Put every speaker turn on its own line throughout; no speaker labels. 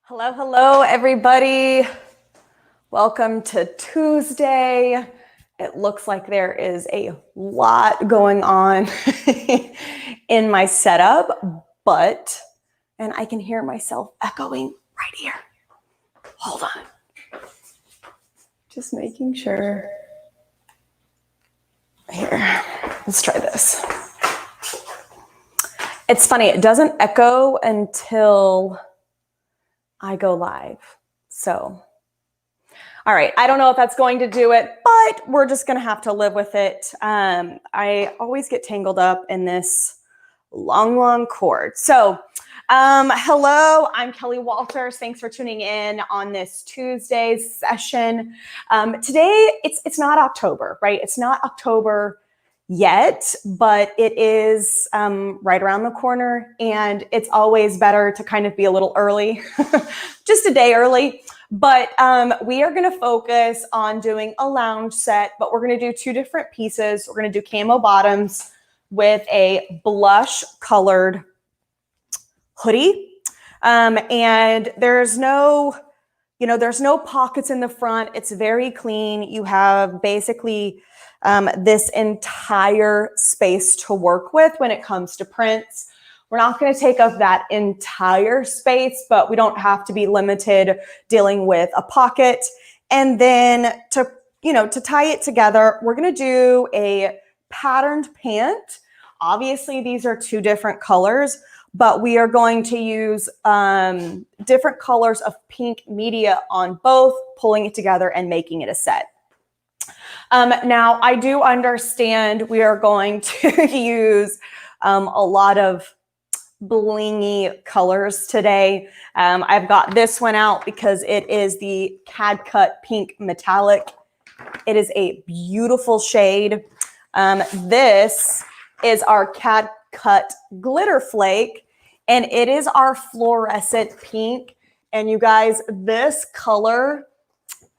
Hello, hello, everybody. Welcome to Tuesday. It looks like there is a lot going on in my setup, and I can hear myself echoing right here. Hold on. Just making sure. Here, let's try this. It's funny, it doesn't echo until I go live. So, all right, I don't know if that's going to do it, but we're just going to have to live with it. I always get tangled up in this long cord. So, hello, I'm Kelly Walters. Thanks for tuning in on this Tuesday session. Today, it's not October, right? It's not October yet, but it is right around the corner, and it's always better to kind of be a little early, just a day early. But we are going to focus on doing a lounge set, but we're going to do two different pieces. We're going to do camo bottoms with a blush colored hoodie. And there's no pockets in the front. It's very clean. You have basically this entire space to work with when it comes to prints. We're not going to take up that entire space, but we don't have to be limited dealing with a pocket. And then to tie it together, we're going to do a patterned pant. Obviously, these are two different colors, but we are going to use different colors of pink media on both, pulling it together and making it a set. Now, I do understand we are going to use a lot of blingy colors today. I've got this one out because it is the CAD Cut Pink Metallic. It is a beautiful shade. This is our CAD Cut Glitter Flake, and it is our fluorescent pink. And you guys, this color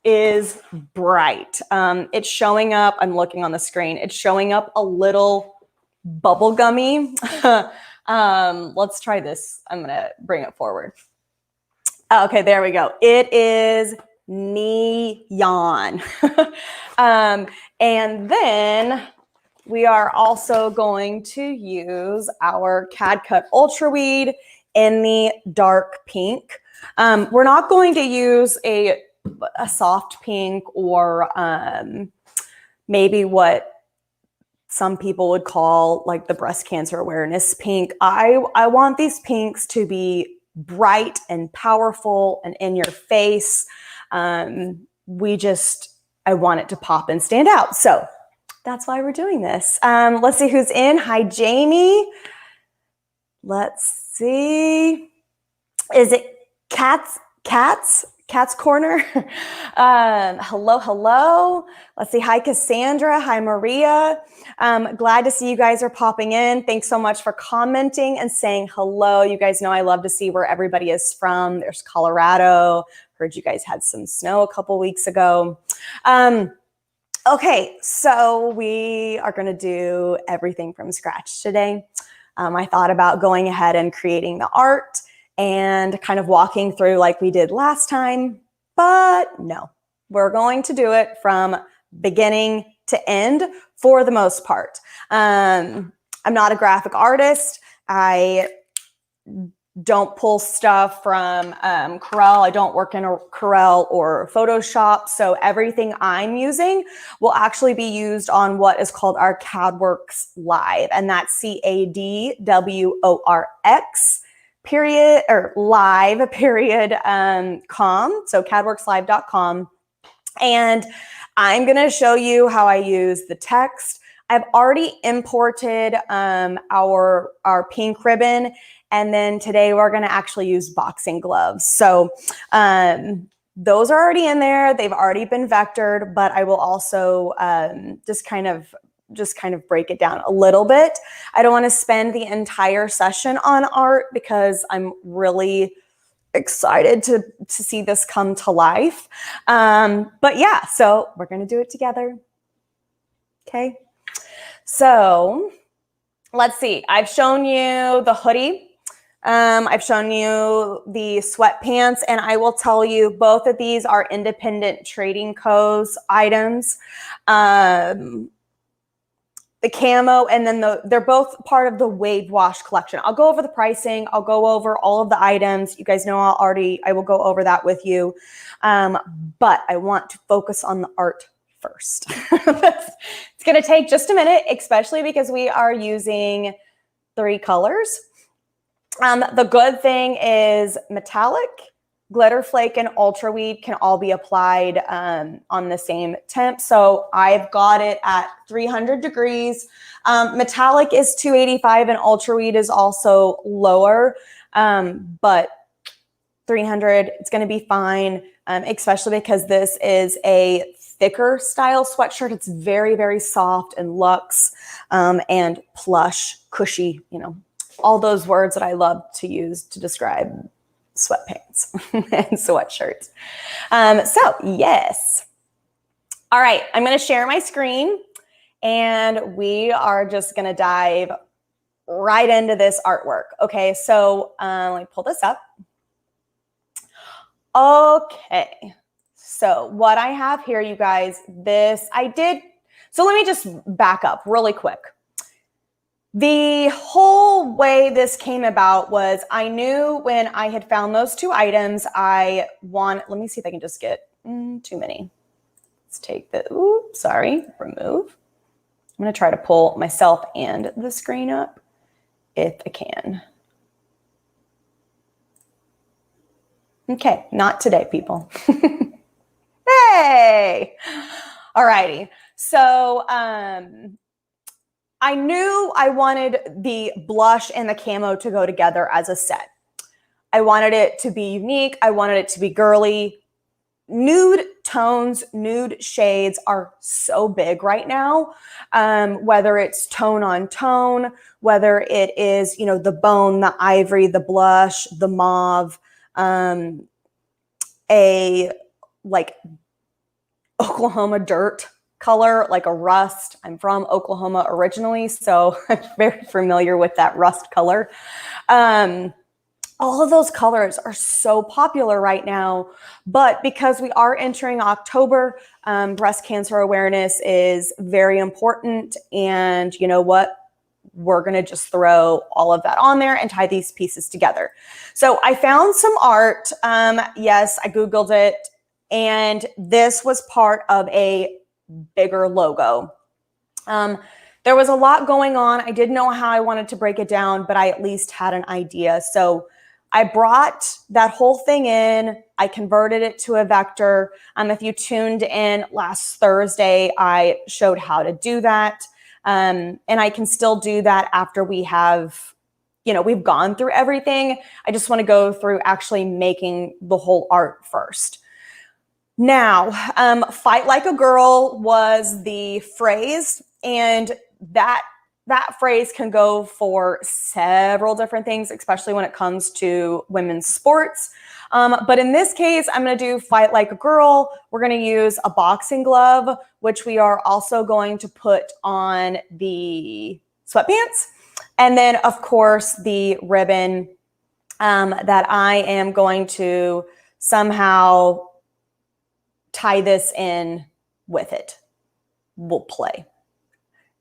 is bright. It's showing up, I'm looking on the screen, it's showing up a little bubblegummy. Let's try this. I'm gonna bring it forward. Okay, there we go. It is neon. And then we are also going to use our CAD Cut Ultra Weed in the dark pink. We're not going to use a soft pink or maybe what some people would call like the breast cancer awareness pink. I want these pinks to be bright and powerful and in your face. I want it to pop and stand out. So that's why we're doing this. Let's see who's in. Hi, Jamie. Let's see. Is it Cat's Corner? Hello. Let's see. Hi, Cassandra. Hi, Maria. Glad to see you guys are popping in. Thanks so much for commenting and saying hello. You guys know I love to see where everybody is from. There's Colorado. Heard you guys had some snow a couple weeks ago. Okay, so we are going to do everything from scratch today. I thought about going ahead and creating the art and kind of walking through like we did last time, but no, we're going to do it from beginning to end for the most part. I'm not a graphic artist. I don't pull stuff from Corel. I don't work in a Corel or Photoshop. So everything I'm using will actually be used on what is called our CADWorks Live. And that's CADWORX period or live period com. So cadworkslive.com. And I'm going to show you how I use the text. I've already imported our pink ribbon. And then today we're going to actually use boxing gloves. So those are already in there. They've already been vectored, but I will also just kind of break it down a little bit. I don't want to spend the entire session on art because I'm really excited to see this come to life. But yeah, so we're going to do it together. Okay. So let's see. I've shown you the hoodie. I've shown you the sweatpants, and I will tell you both of these are independent trading co's items. The camo, and then they're both part of the Wave Wash collection. I'll go over the pricing. I'll go over all of the items. You guys know I will go over that with you. But I want to focus on the art first. It's going to take just a minute, especially because we are using 3 colors. The good thing is metallic, glitter flake, and ultra weed can all be applied on the same temp. So I've got it at 300 degrees. Metallic is 285 and ultra weed is also lower, but 300, it's going to be fine, especially because this is a thicker style sweatshirt. It's very, very soft and luxe and plush, cushy, all those words that I love to use to describe sweatpants and sweatshirts. So yes. All right, I'm going to share my screen and we are just going to dive right into this artwork. Okay, so let me pull this up. Okay, so what I have here, you guys, so let me just back up really quick. The whole way this came about was I knew when I had found those 2 items, let me see if I can just get too many. Let's take remove. I'm going to try to pull myself and the screen up if I can. Okay, not today, people. Hey! All righty. So, I knew I wanted the blush and the camo to go together as a set. I wanted it to be unique. I wanted it to be girly. Nude tones, nude shades are so big right now. Whether it's tone on tone, whether it is, the bone, the ivory, the blush, the mauve, a like Oklahoma dirt color, like a rust. I'm from Oklahoma originally, so I'm very familiar with that rust color. All of those colors are so popular right now, but because we are entering October, breast cancer awareness is very important. And you know what? We're going to just throw all of that on there and tie these pieces together. So I found some art. Yes, I Googled it. And this was part of a bigger logo. There was a lot going on. I didn't know how I wanted to break it down, but I at least had an idea. So I brought that whole thing in. I converted it to a vector. If you tuned in last Thursday, I showed how to do that. And I can still do that after we have, we've gone through everything. I just want to go through actually making the whole art first. Now, fight like a girl was the phrase, and that phrase can go for several different things, especially when it comes to women's sports. But in this case, I'm going to do fight like a girl. We're going to use a boxing glove, which we are also going to put on the sweatpants. And then, of course, the ribbon that I am going to somehow tie this in with it. We'll play.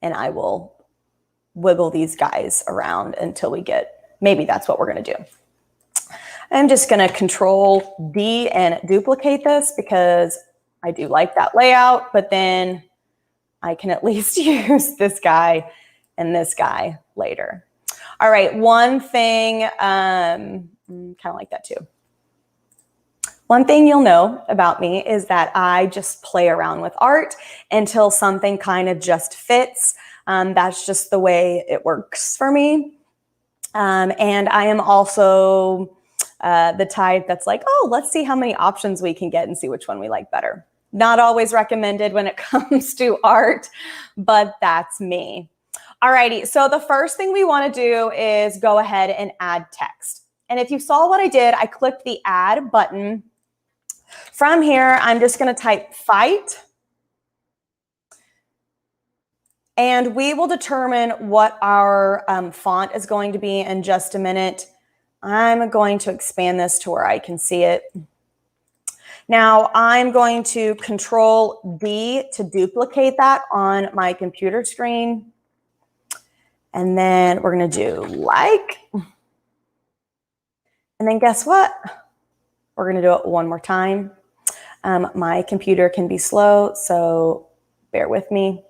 And I will wiggle these guys around until we get, maybe that's what we're going to do. I'm just going to Control D and duplicate this because I do like that layout, but then I can at least use this guy and this guy later. All right, one thing, kind of like that too. One thing you'll know about me is that I just play around with art until something kind of just fits. That's just the way it works for me. And I am also the type that's like, oh, let's see how many options we can get and see which one we like better. Not always recommended when it comes to art, but that's me. Alrighty, so the first thing we want to do is go ahead and add text. And if you saw what I did, I clicked the add button. From here, I'm just going to type fight. And we will determine what our font is going to be in just a minute. I'm going to expand this to where I can see it. Now I'm going to Control D to duplicate that on my computer screen. And then we're going to do like. And then guess what? We're going to do it one more time. My computer can be slow, so bear with me.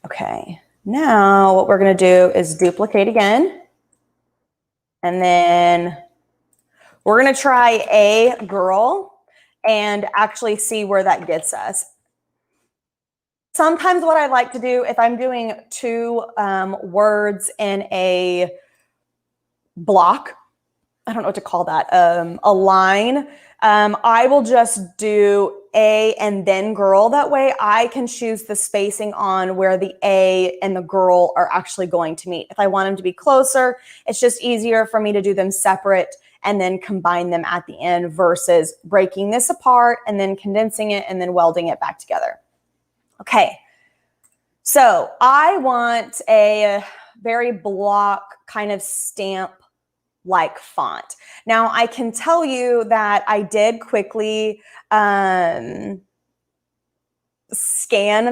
Okay, now what we're going to do is duplicate again. And then we're going to try a girl and actually see where that gets us. Sometimes what I like to do, if I'm doing two words in a block, I don't know what to call that, a line, I will just do a and then girl. That way I can choose the spacing on where the a and the girl are actually going to meet. If I want them to be closer, it's just easier for me to do them separate and then combine them at the end versus breaking this apart and then condensing it and then welding it back together. Okay, so I want a very block kind of stamp like font. Now I can tell you that I did quickly scan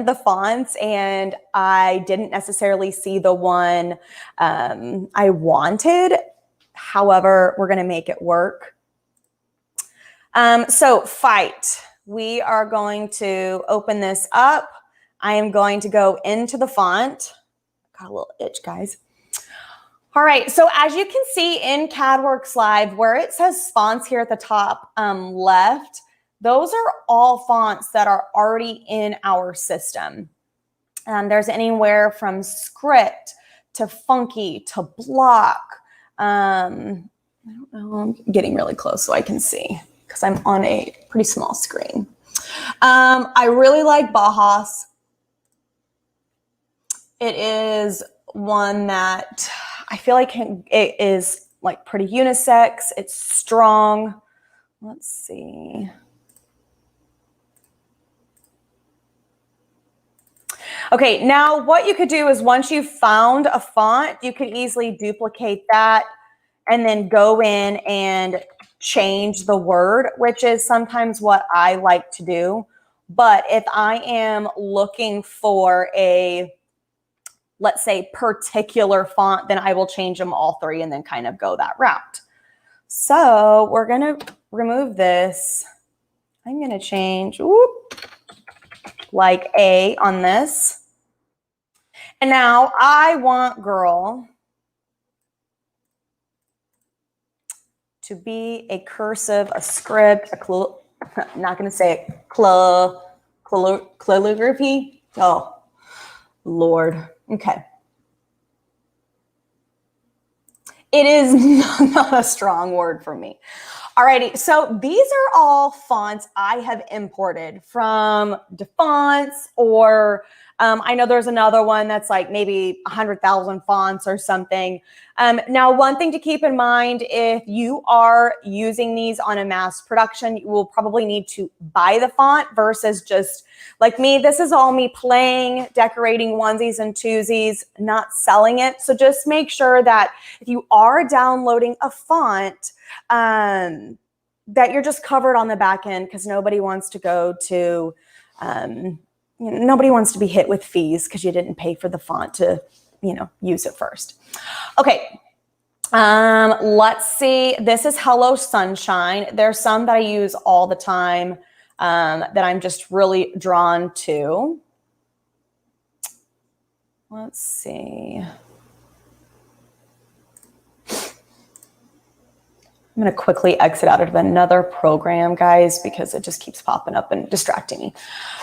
the fonts and I didn't necessarily see the one I wanted. However, we're going to make it work. So fight. We are going to open this up. I am going to go into the font. Got a little itch, guys. All right, so as you can see in CADWorks Live, where it says fonts here at the top left, those are all fonts that are already in our system. There's anywhere from script to funky to block. I don't know, I'm getting really close so I can see because I'm on a pretty small screen. I really like Bauhaus. It is one that I feel like it is like pretty unisex. It's strong. Let's see. Okay, now what you could do is once you've found a font, you could easily duplicate that and then go in and change the word, which is sometimes what I like to do. But if I am looking for a, let's say, particular font, then I will change them all three and then kind of go that route. So we're going to remove this. I'm going to change like A on this. And now I want girl to be a cursive, a script, I'm not going to say it, calligraphy. Oh, Lord. Okay. It is not a strong word for me. Alrighty, so these are all fonts I have imported from DeFonts, or I know there's another one that's like maybe 100,000 fonts or something. Now, one thing to keep in mind, if you are using these on a mass production, you will probably need to buy the font versus just like me. This is all me playing, decorating onesies and twosies, not selling it. So just make sure that if you are downloading a font, that you're just covered on the back end, because nobody wants to go to, nobody wants to be hit with fees because you didn't pay for the font to, use it first. Okay. Let's see. This is Hello Sunshine. There's some that I use all the time that I'm just really drawn to. Let's see. I'm going to quickly exit out of another program, guys, because it just keeps popping up and distracting me.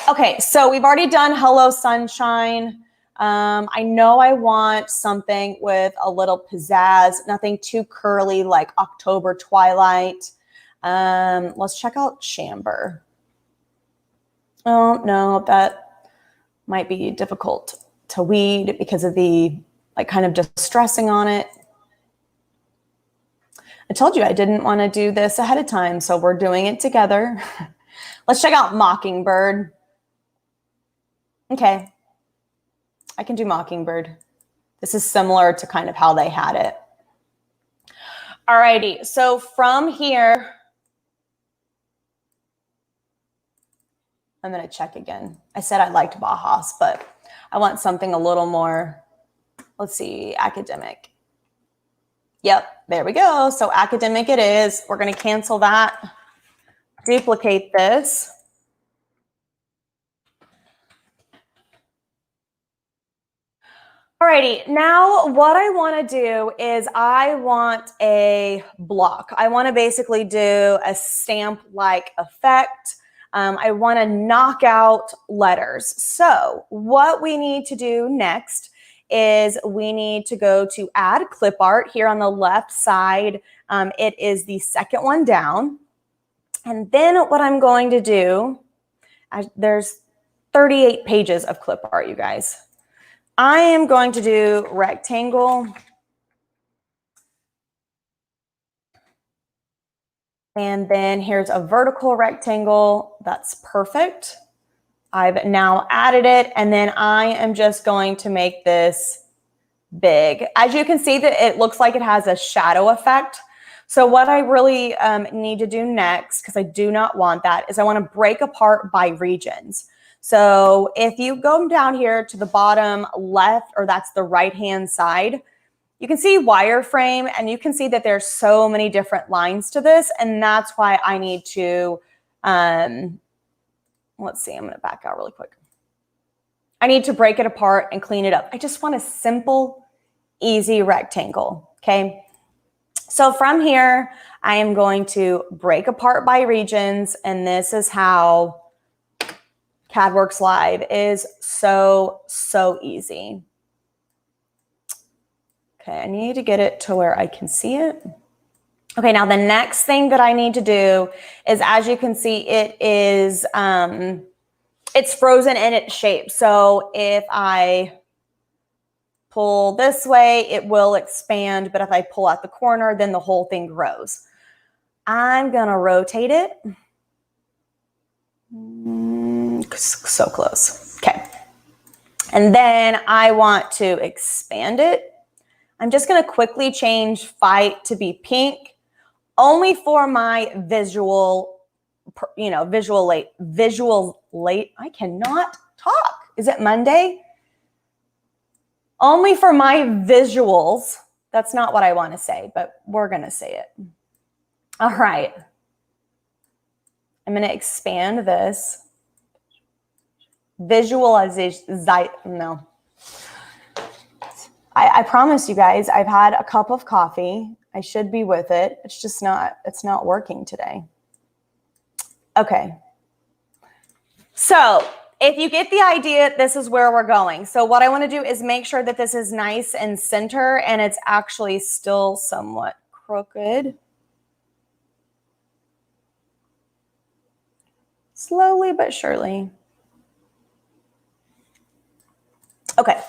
Okay, so we've already done Hello Sunshine. I know I want something with a little pizzazz, nothing too curly like October Twilight. Let's check out Chamber. Oh, no, that might be difficult to weed because of the kind of distressing on it. I told you I didn't want to do this ahead of time, so we're doing it together. Let's check out Mockingbird. Okay, I can do Mockingbird. This is similar to kind of how they had it. Alrighty, so from here, I'm gonna check again. I said I liked Bajas, but I want something a little more, let's see, academic. Yep, there we go. So academic it is. We're gonna cancel that, duplicate this. Alrighty, now what I want to do is I want a block. I want to basically do a stamp-like effect. I want to knock out letters. So what we need to do next is we need to go to add clip art here on the left side. It is the second one down. And then what I'm going to do, there's 38 pages of clip art, you guys. I am going to do rectangle. And then here's a vertical rectangle. That's perfect. I've now added it. And then I am just going to make this big. As you can see that it looks like it has a shadow effect. So what I really need to do next, because I do not want that, is I want to break apart by regions. So if you go down here to the bottom left, or that's the right-hand side, you can see wireframe, and you can see that there's so many different lines to this, and that's why I need to, let's see, I'm going to back out really quick. I need to break it apart and clean it up. I just want a simple, easy rectangle, okay? So from here, I am going to break apart by regions, and this is how CADWorks Live is so easy. Okay, I need to get it to where I can see it. Okay, now the next thing that I need to do is, as you can see, it is, it's frozen in its shape. So if I pull this way, it will expand, but if I pull out the corner, then the whole thing grows. I'm gonna rotate it. So close. Okay. And then I want to expand it. I'm just going to quickly change fight to be pink, only for my visual, visual late. I cannot talk. Is it Monday? Only for my visuals. That's not what I want to say, but we're going to say it. All right. I'm going to expand this. Visualization, no. I promise you guys, I've had a cup of coffee. I should be with it. It's just not, it's not working today. Okay. So if you get the idea, this is where we're going. So what I want to do is make sure that this is nice and center, and it's actually still somewhat crooked. Slowly but surely. Okay,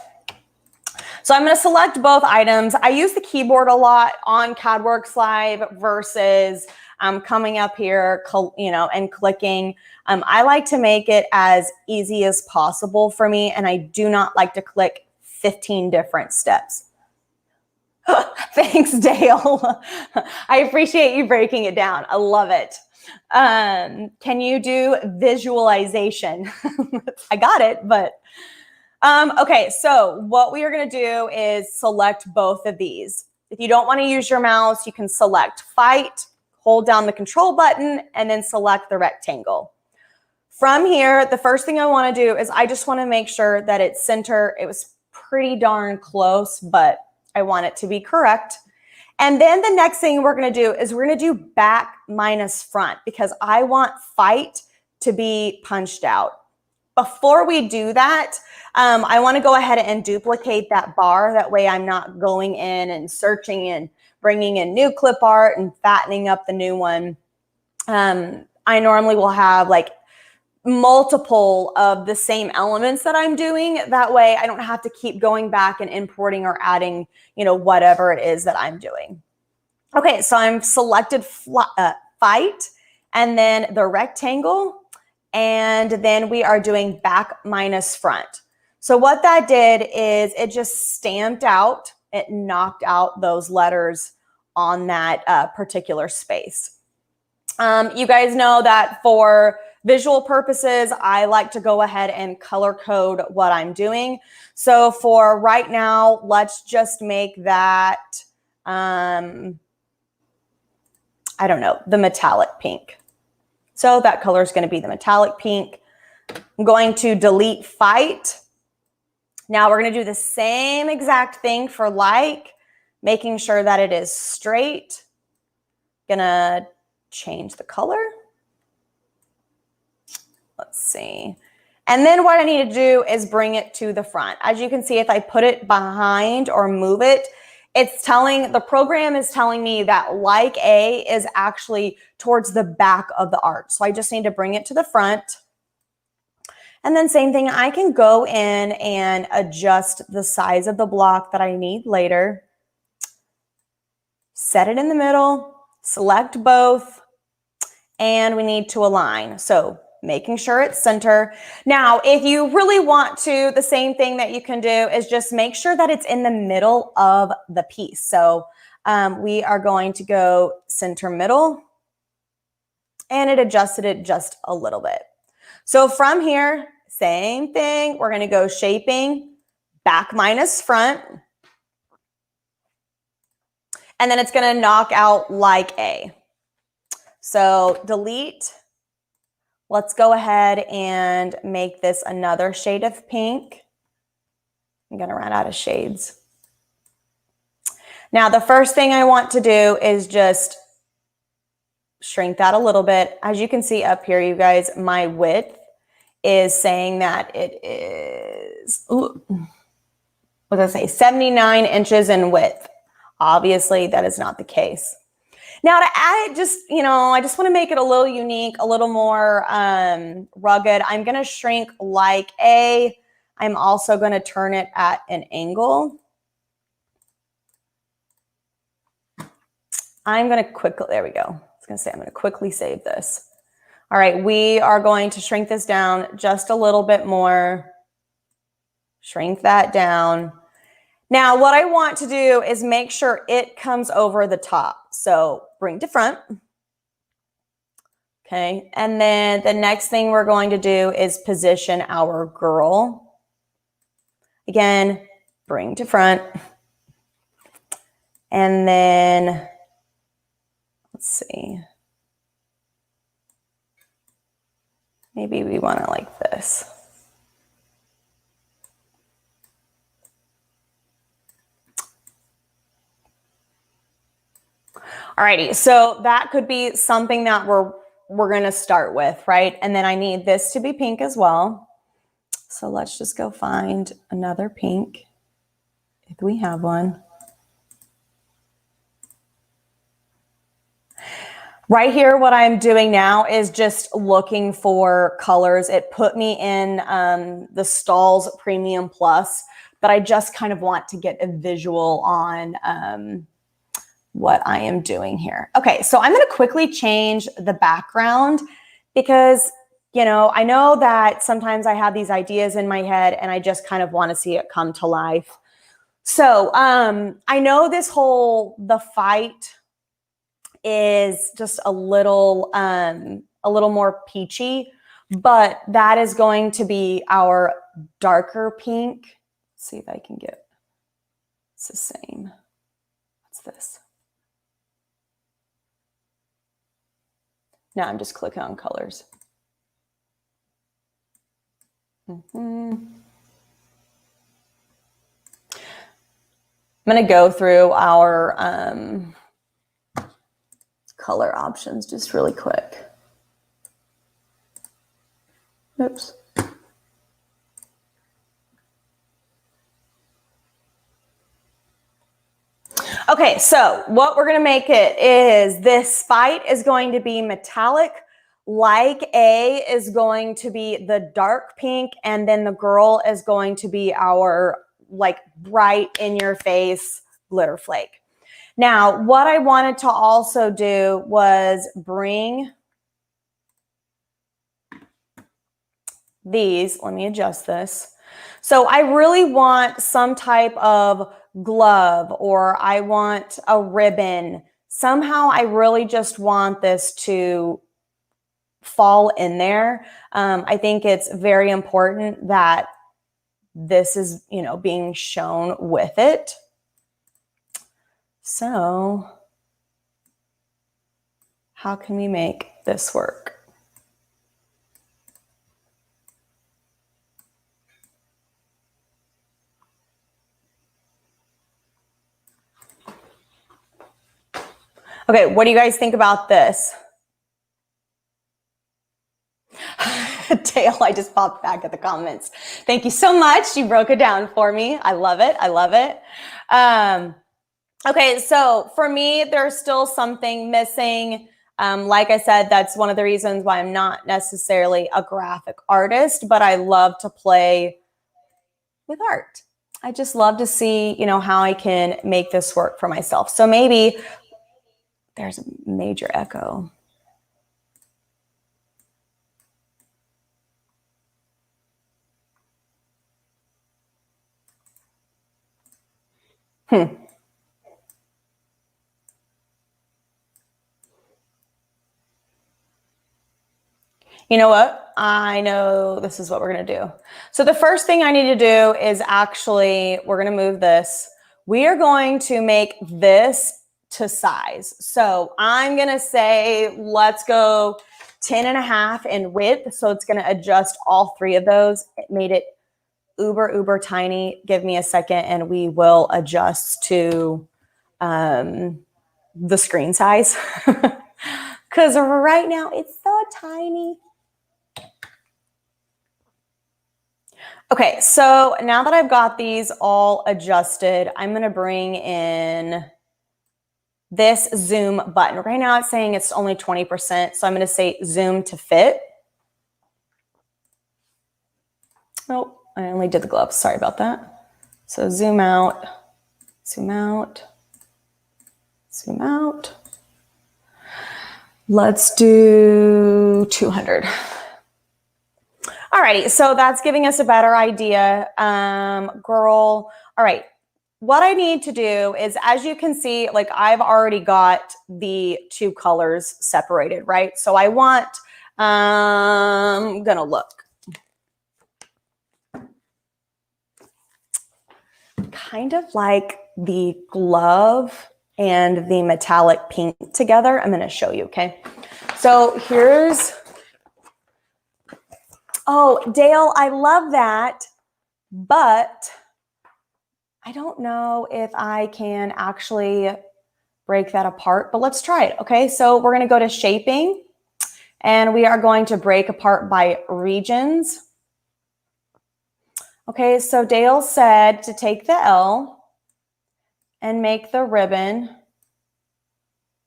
so I'm going to select both items. I use the keyboard a lot on CADWorks Live versus coming up here, and clicking. I like to make it as easy as possible for me, and I do not like to click 15 different steps. Thanks, Dale. I appreciate you breaking it down. I love it. Can you do visualization? I got it, but... okay, so what we are going to do is select both of these. If you don't want to use your mouse, you can select fight, hold down the control button, and then select the rectangle. From here, the first thing I want to do is I just want to make sure that it's center. It was pretty darn close, but I want it to be correct. And then the next thing we're going to do is we're going to do back minus front, because I want fight to be punched out. Before we do that, I want to go ahead and duplicate that bar. That way I'm not going in and searching and bringing in new clip art and fattening up the new one. I normally will have like multiple of the same elements that I'm doing. That way I don't have to keep going back and importing or adding, whatever it is that I'm doing. Okay, so I'm selected fight and then the rectangle. And then we are doing back minus front. So what that did is it just stamped out, it knocked out those letters on that particular space. You guys know that for visual purposes, I like to go ahead and color code what I'm doing. So for right now, let's just make that, I don't know, the metallic pink. So that color is going to be the metallic pink. I'm going to delete fight. Now we're going to do the same exact thing for like, making sure that it is straight. Gonna change the color. Let's see. And then what I need to do is bring it to the front. As you can see, if I put it behind or move it, the program is telling me that like A is actually towards the back of the art. So I just need to bring it to the front. And then same thing, I can go in and adjust the size of the block that I need later. Set it in the middle, select both, and we need to align. So making sure it's center. Now, if you really want to, the same thing that you can do is just make sure that it's in the middle of the piece. So we are going to go center middle, and it adjusted it just a little bit. So from here, same thing. We're going to go shaping, back minus front. And then it's going to knock out like A. So delete. Let's go ahead and make this another shade of pink. I'm going to run out of shades. Now, the first thing I want to do is just shrink that a little bit. As you can see up here, you guys, my width is saying that it is, what did I say, 79 inches in width. Obviously, that is not the case. Now to add, I just want to make it a little unique, a little more rugged. I'm going to shrink like A. I'm also going to turn it at an angle. I'm going to quickly, there we go. I was going to say, I'm going to quickly save this. All right, we are going to shrink this down just a little bit more. Shrink that down. Now, what I want to do is make sure it comes over the top. So bring to front. Okay, and then the next thing we're going to do is position our girl. Again, bring to front. And then, let's see. Maybe we want it like this. Alrighty, so that could be something that we're going to start with, right? And then I need this to be pink as well. So let's just go find another pink, if we have one. Right here, what I'm doing now is just looking for colors. It put me in the Stahls Premium Plus, but I just kind of want to get a visual on what I am doing here. Okay, so I'm going to quickly change the background because, I know that sometimes I have these ideas in my head and I just kind of want to see it come to life. So I know the fight is just a little more peachy, but that is going to be our darker pink. Let's see if I can get, it's the same. What's this? Now I'm just clicking on colors. I'm going to go through our color options just really quick. Oops. Okay, so what we're going to make it is this fight is going to be metallic. Like A is going to be the dark pink, and then the girl is going to be our like bright in your face glitter flake. Now, what I wanted to also do was bring these. Let me adjust this. So I really want some type of glove or I want a ribbon. Somehow I really just want this to fall in there. I think it's very important that this is, you know, being shown with it. So how can we make this work? Okay, what do you guys think about this? Dale, I just popped back at the comments. Thank you so much. You broke it down for me. I love it. I love it. Okay, so for me, there's still something missing. Like I said, that's one of the reasons why I'm not necessarily a graphic artist, but I love to play with art. I just love to see, you know, how I can make this work for myself. So maybe there's a major echo. You know what? I know this is what we're going to do. So the first thing I need to do is actually, we're going to move this. We are going to make this to size. So I'm going to say, let's go 10.5 in width. So it's going to adjust all three of those. It made it uber tiny. Give me a second and we will adjust to the screen size. Because right now it's so tiny. Okay, so now that I've got these all adjusted, I'm going to bring in this zoom button. Right now it's saying it's only 20%, so I'm going to say zoom to fit. Oh, I only did the gloves. Sorry about that. So zoom out, zoom out, zoom out. Let's do 200. Alrighty, so that's giving us a better idea. Girl, all right. What I need to do is, as you can see, like I've already got the two colors separated, right? So I want, I'm gonna look. Kind of like the glove and the metallic pink together. I'm gonna show you, okay? So here's, oh, Dale, I love that, but I don't know if I can actually break that apart, but let's try it, okay? So we're gonna go to shaping and we are going to break apart by regions. Okay, so Dale said to take the L and make the ribbon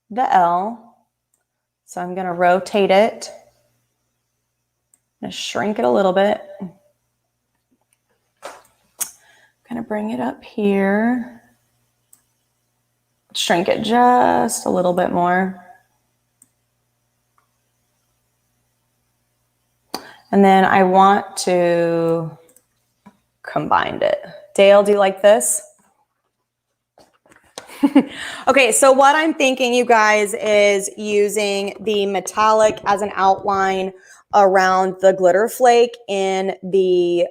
the L. So I'm gonna rotate it. I'm gonna shrink it a little bit. Gonna bring it up here. Shrink it just a little bit more. And then I want to combine it. Dale, do you like this? Okay, so what I'm thinking, you guys, is using the metallic as an outline around the glitter flake in the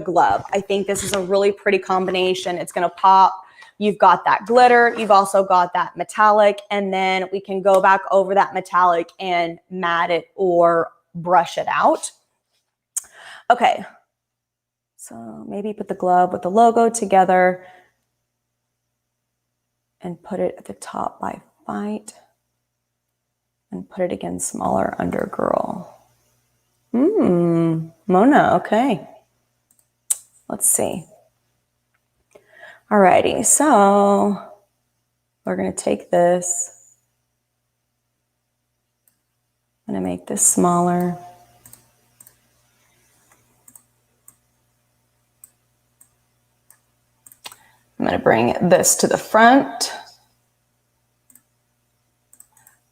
glove. I think this is a really pretty combination. It's gonna pop. You've got that glitter, you've also got that metallic, and then we can go back over that metallic and matte it or brush it out. Okay, so maybe put the glove with the logo together and put it at the top by Fight and put it again smaller under Girl. Mona, okay. Let's see. Alrighty, so we're gonna take this. I'm gonna make this smaller. I'm gonna bring this to the front.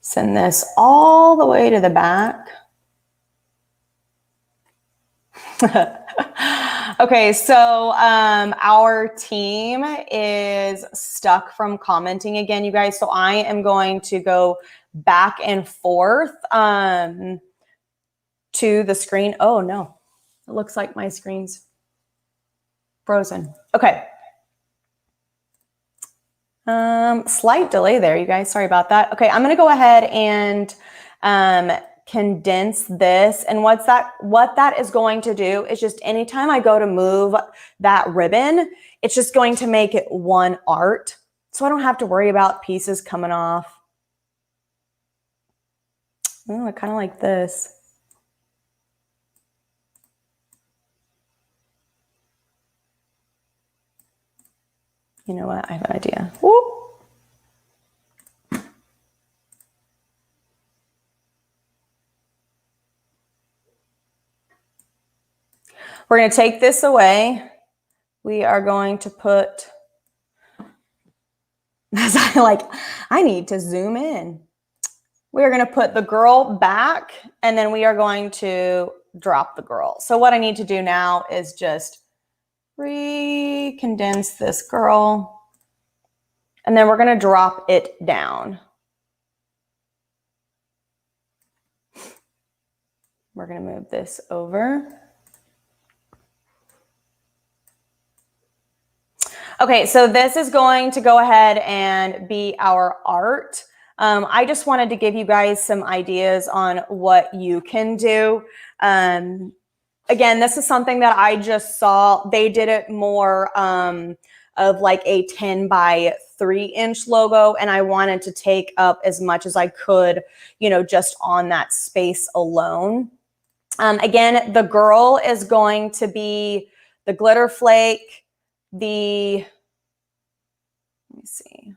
Send this all the way to the back. Okay, so our team is stuck from commenting again, you guys. So I am going to go back and forth to the screen. Oh no, it looks like my screen's frozen. Okay. Slight delay there, you guys. Sorry about that. Okay, I'm gonna go ahead and condense this. And what that is going to do is just anytime I go to move that ribbon, it's just going to make it one art. So I don't have to worry about pieces coming off. Oh, I kind of like this. You know what? I have an idea. Woo! We're going to take this away. We are going to put, I need to zoom in. We are going to put the girl back, and then we are going to drop the girl. So what I need to do now is just re-condense this girl, and then we're going to drop it down. We're going to move this over. Okay, so this is going to go ahead and be our art. I just wanted to give you guys some ideas on what you can do. Again, this is something that I just saw. They did it more of like a 10 by 3-inch logo, and I wanted to take up as much as I could, you know, just on that space alone. Again, the girl is going to be the glitter flake, let me see.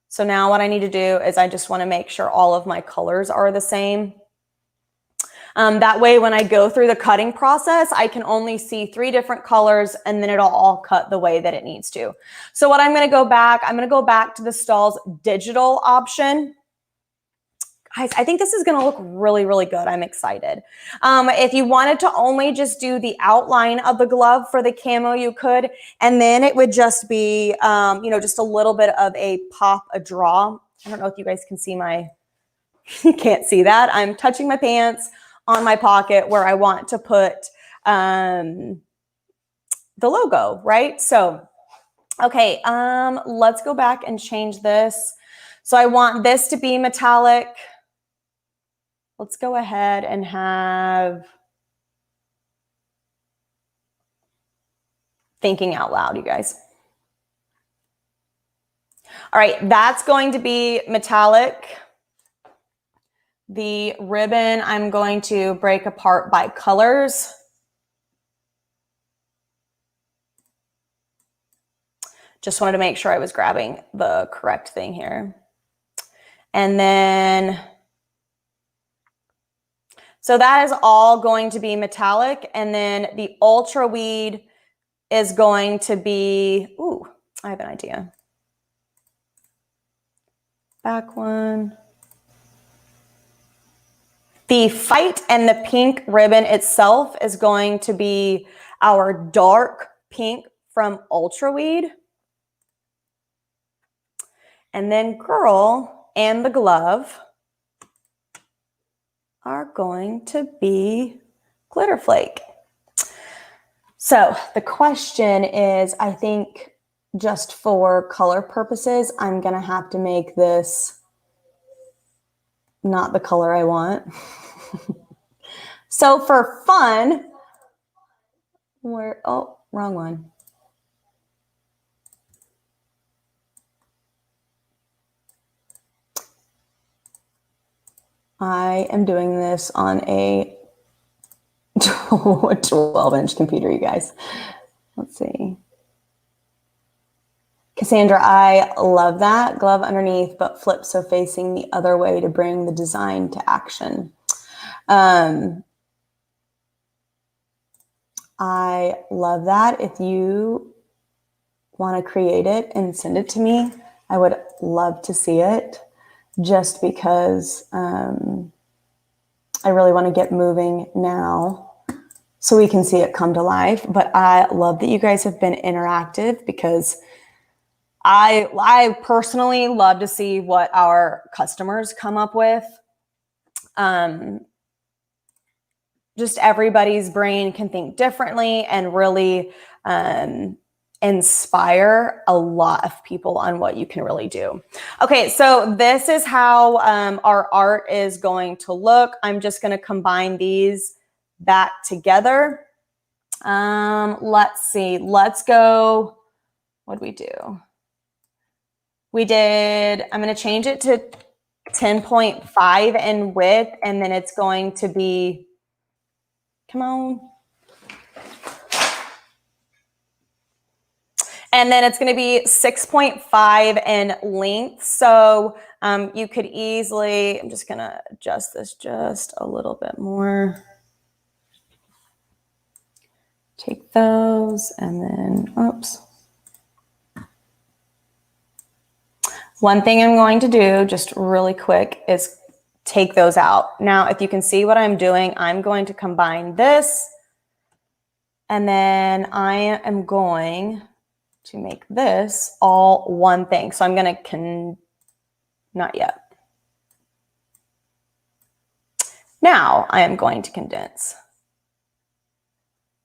So now what I need to do is I just want to make sure all of my colors are the same. That way, when I go through the cutting process, I can only see 3 different colors, and then it'll all cut the way that it needs to. So what I'm going to go back to the Stahls digital option. Guys, I think this is going to look really, really good. I'm excited. If you wanted to only just do the outline of the glove for the camo, you could. And then it would just be, you know, just a little bit of a pop, a draw. I don't know if you guys can see my, you can't see that. I'm touching my pants on my pocket where I want to put the logo, right? So, okay, let's go back and change this. So I want this to be metallic. Let's go ahead and have thinking out loud, you guys. All right, that's going to be metallic. The ribbon, I'm going to break apart by colors. Just wanted to make sure I was grabbing the correct thing here. And then, so that is all going to be metallic. And then the ultra weed is going to be, ooh, I have an idea. Back one. The fight and the pink ribbon itself is going to be our dark pink from ultra weed. And then girl and the glove are going to be glitter flake. So the question is, I think just for color purposes, I'm going to have to make this not the color I want. So for fun, oh, wrong one. I am doing this on a 12-inch computer, you guys. Let's see. Cassandra, I love that. Glove underneath, but flip so facing the other way to bring the design to action. I love that. If you want to create it and send it to me, I would love to see it, just because I really want to get moving now. so we can see it come to life. But I love that you guys have been interactive, because I personally love to see what our customers come up with. Just everybody's brain can think differently and really inspire a lot of people on what you can really do. Okay, so this is how our art is going to look. I'm just going to combine these back together. Let's see. Let's go. What did we do? We did, I'm going to change it to 10.5 in width, and then it's going to be, come on. And then it's going to be 6.5 in length. So you could easily, I'm just going to adjust this just a little bit more. Take those and then, oops. One thing I'm going to do just really quick is take those out. Now, if you can see what I'm doing, I'm going to combine this, and then I am going to make this all one thing. So I'm going to, not yet. Now I am going to condense.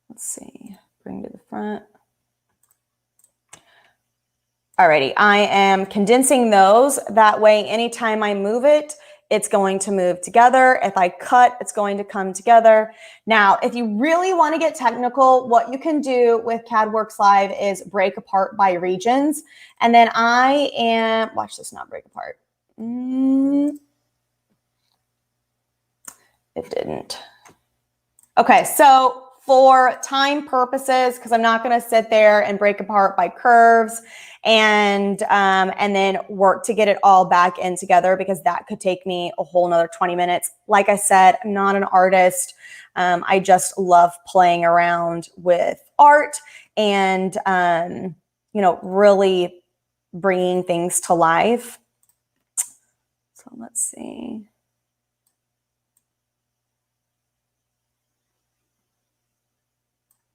Let's see, bring to the front. Alrighty, I am condensing those. That way, anytime I move it, it's going to move together. If I cut, it's going to come together. Now, if you really want to get technical, what you can do with CADWorks Live is break apart by regions. And then I am, watch this not break apart. It didn't. Okay, so for time purposes, because I'm not going to sit there and break apart by curves and then work to get it all back in together, because that could take me a whole nother 20 minutes. Like I said, I'm not an artist. I just love playing around with art and, you know, really bringing things to life. So let's see.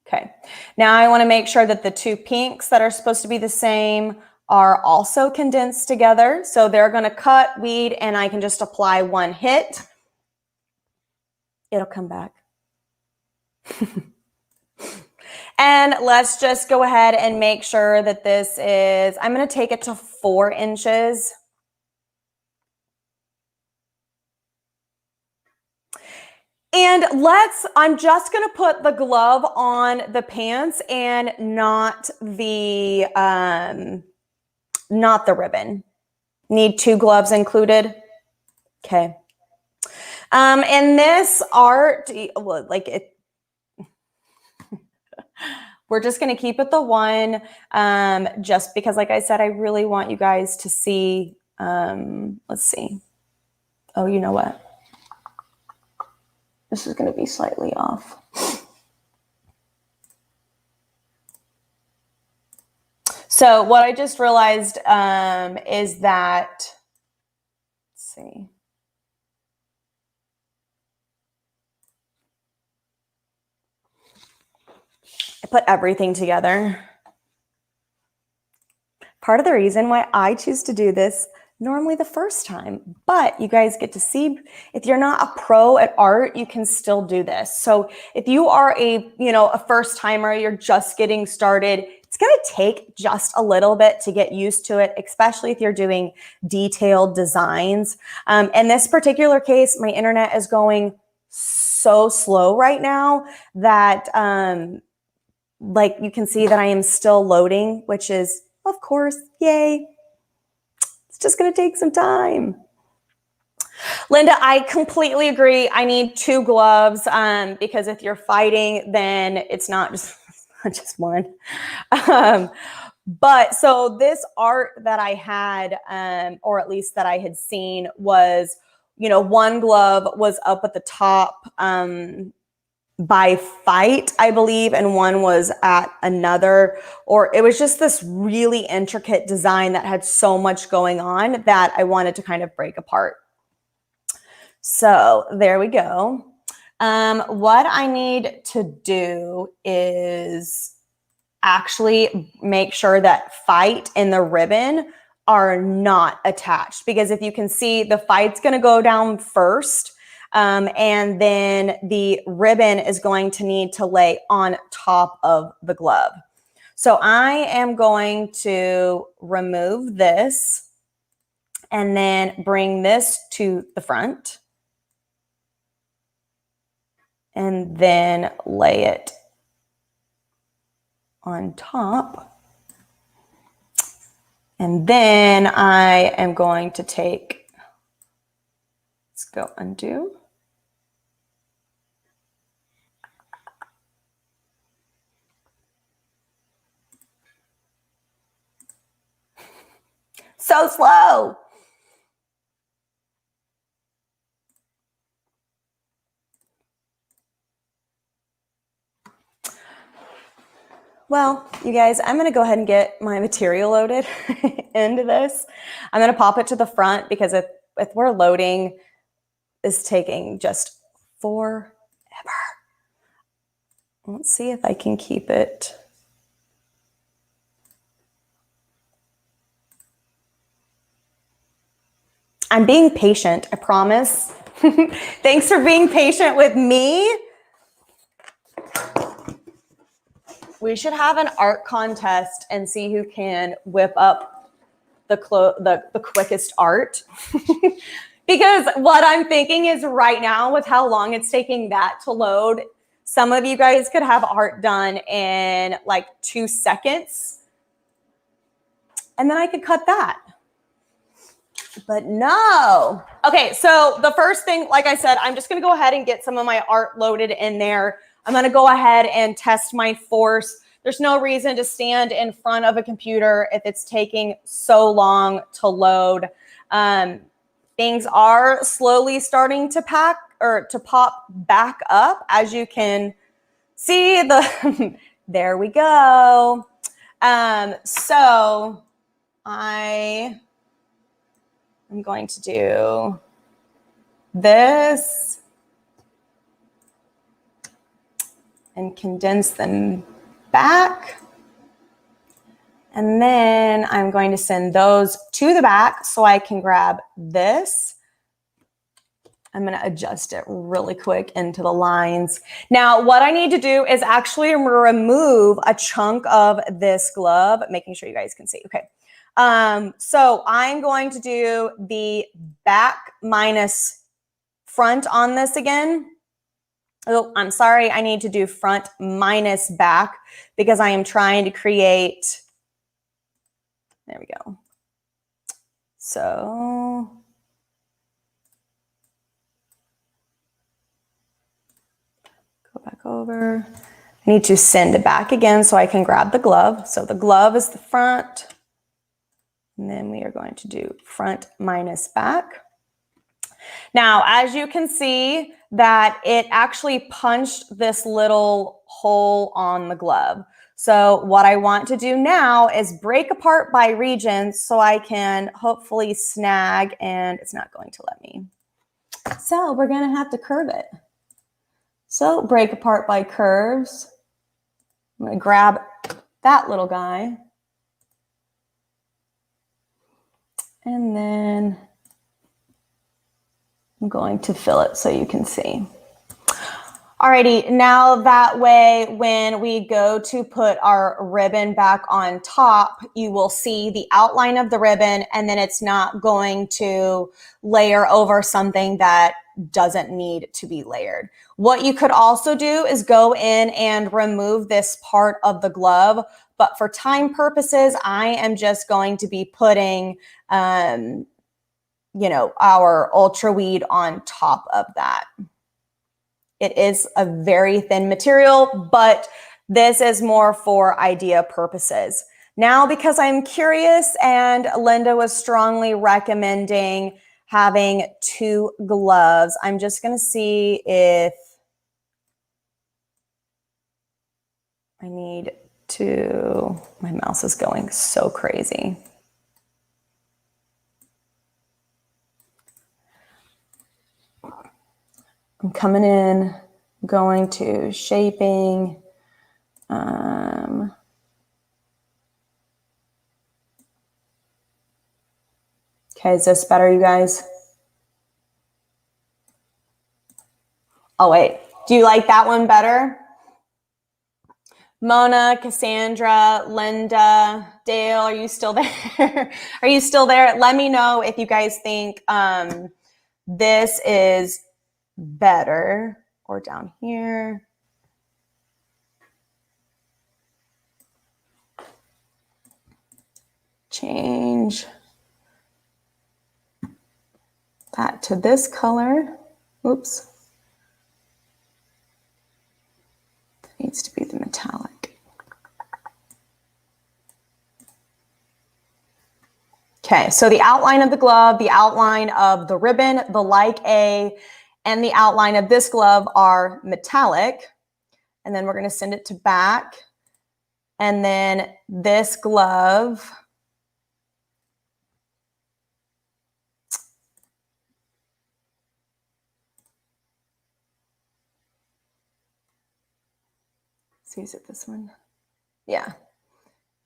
Okay, now I want to make sure that the two pinks that are supposed to be the same are also condensed together. So they're going to cut, weed, and I can just apply one hit. It'll come back. And let's just go ahead and make sure that this is, I'm going to take it to 4 inches. And I'm just going to put the glove on the pants and not the ribbon. Need 2 gloves included. Okay. And this art, like it, we're just going to keep it the one, just because, like I said, I really want you guys to see, let's see. Oh, you know what? This is going to be slightly off. So what I just realized is that, let's see. I put everything together. Part of the reason why I choose to do this normally the first time, but you guys get to see, if you're not a pro at art, you can still do this. So if you are a first timer, you're just getting started, it's going to take just a little bit to get used to it, especially if you're doing detailed designs. In this particular case, my internet is going so slow right now that like you can see that I am still loading, which is, of course, yay. It's just going to take some time. Linda, I completely agree. I need 2 gloves because if you're fighting, then it's not just one. But so this art that I had, or at least that I had seen, was, one glove was up at the top by fight, I believe, and one was at another, or it was just this really intricate design that had so much going on that I wanted to kind of break apart. So there we go. What I need to do is actually make sure that fight and the ribbon are not attached, because if you can see, the fight's going to go down first, and then the ribbon is going to need to lay on top of the glove. So I am going to remove this and then bring this to the front and then lay it on top. And then I am going to take, let's go undo. So slow. Well, you guys, I'm going to go ahead and get my material loaded into this. I'm going to pop it to the front because if we're loading, it's taking just forever. Let's see if I can keep it. I'm being patient, I promise. Thanks for being patient with me. We should have an art contest and see who can whip up the quickest art. Because what I'm thinking is right now, with how long it's taking that to load, some of you guys could have art done in like 2 seconds. And then I could cut that. But no. Okay, so the first thing, like I said, I'm just going to go ahead and get some of my art loaded in there. I'm going to go ahead and test my force. There's no reason to stand in front of a computer if it's taking so long to load. Things are slowly starting to pop back up, as you can see. There we go. So I'm going to do this and condense them back. And then I'm going to send those to the back so I can grab this. I'm going to adjust it really quick into the lines. Now, what I need to do is actually remove a chunk of this glove, making sure you guys can see. Okay. So I'm going to do the back minus front on this again. Oh, I'm sorry. I need to do front minus back because I am trying to create, there we go. So go back over. I need to send it back again so I can grab the glove. So the glove is the front. And then we are going to do front minus back. Now, as you can see that it actually punched this little hole on the glove. So what I want to do now is break apart by regions so I can hopefully snag, and it's not going to let me. So we're going to have to curve it. So break apart by curves. I'm going to grab that little guy. And then I'm going to fill it so you can see. Alrighty, now that way when we go to put our ribbon back on top, you will see the outline of the ribbon, and then it's not going to layer over something that doesn't need to be layered. What you could also do is go in and remove this part of the glove, but for time purposes, I am just going to be putting you know, our Ultra Weed on top of that. It is a very thin material, but this is more for idea purposes. Now, because I'm curious and Linda was strongly recommending having 2 gloves, I'm just going to see if I need to, my mouse is going so crazy. I'm coming in going to shaping. Okay, is this better, you guys? Oh, wait. Do you like that one better? Mona, Cassandra, Linda, Dale, are you still there? Are you still there? Let me know if you guys think this is better, or down here. Change that to this color. Oops. That needs to be the metallic. Okay, so the outline of the glove, the outline of the ribbon, the like A, and the outline of this glove are metallic. And then we're going to send it to back. And then this glove, see, is it this one? Yeah.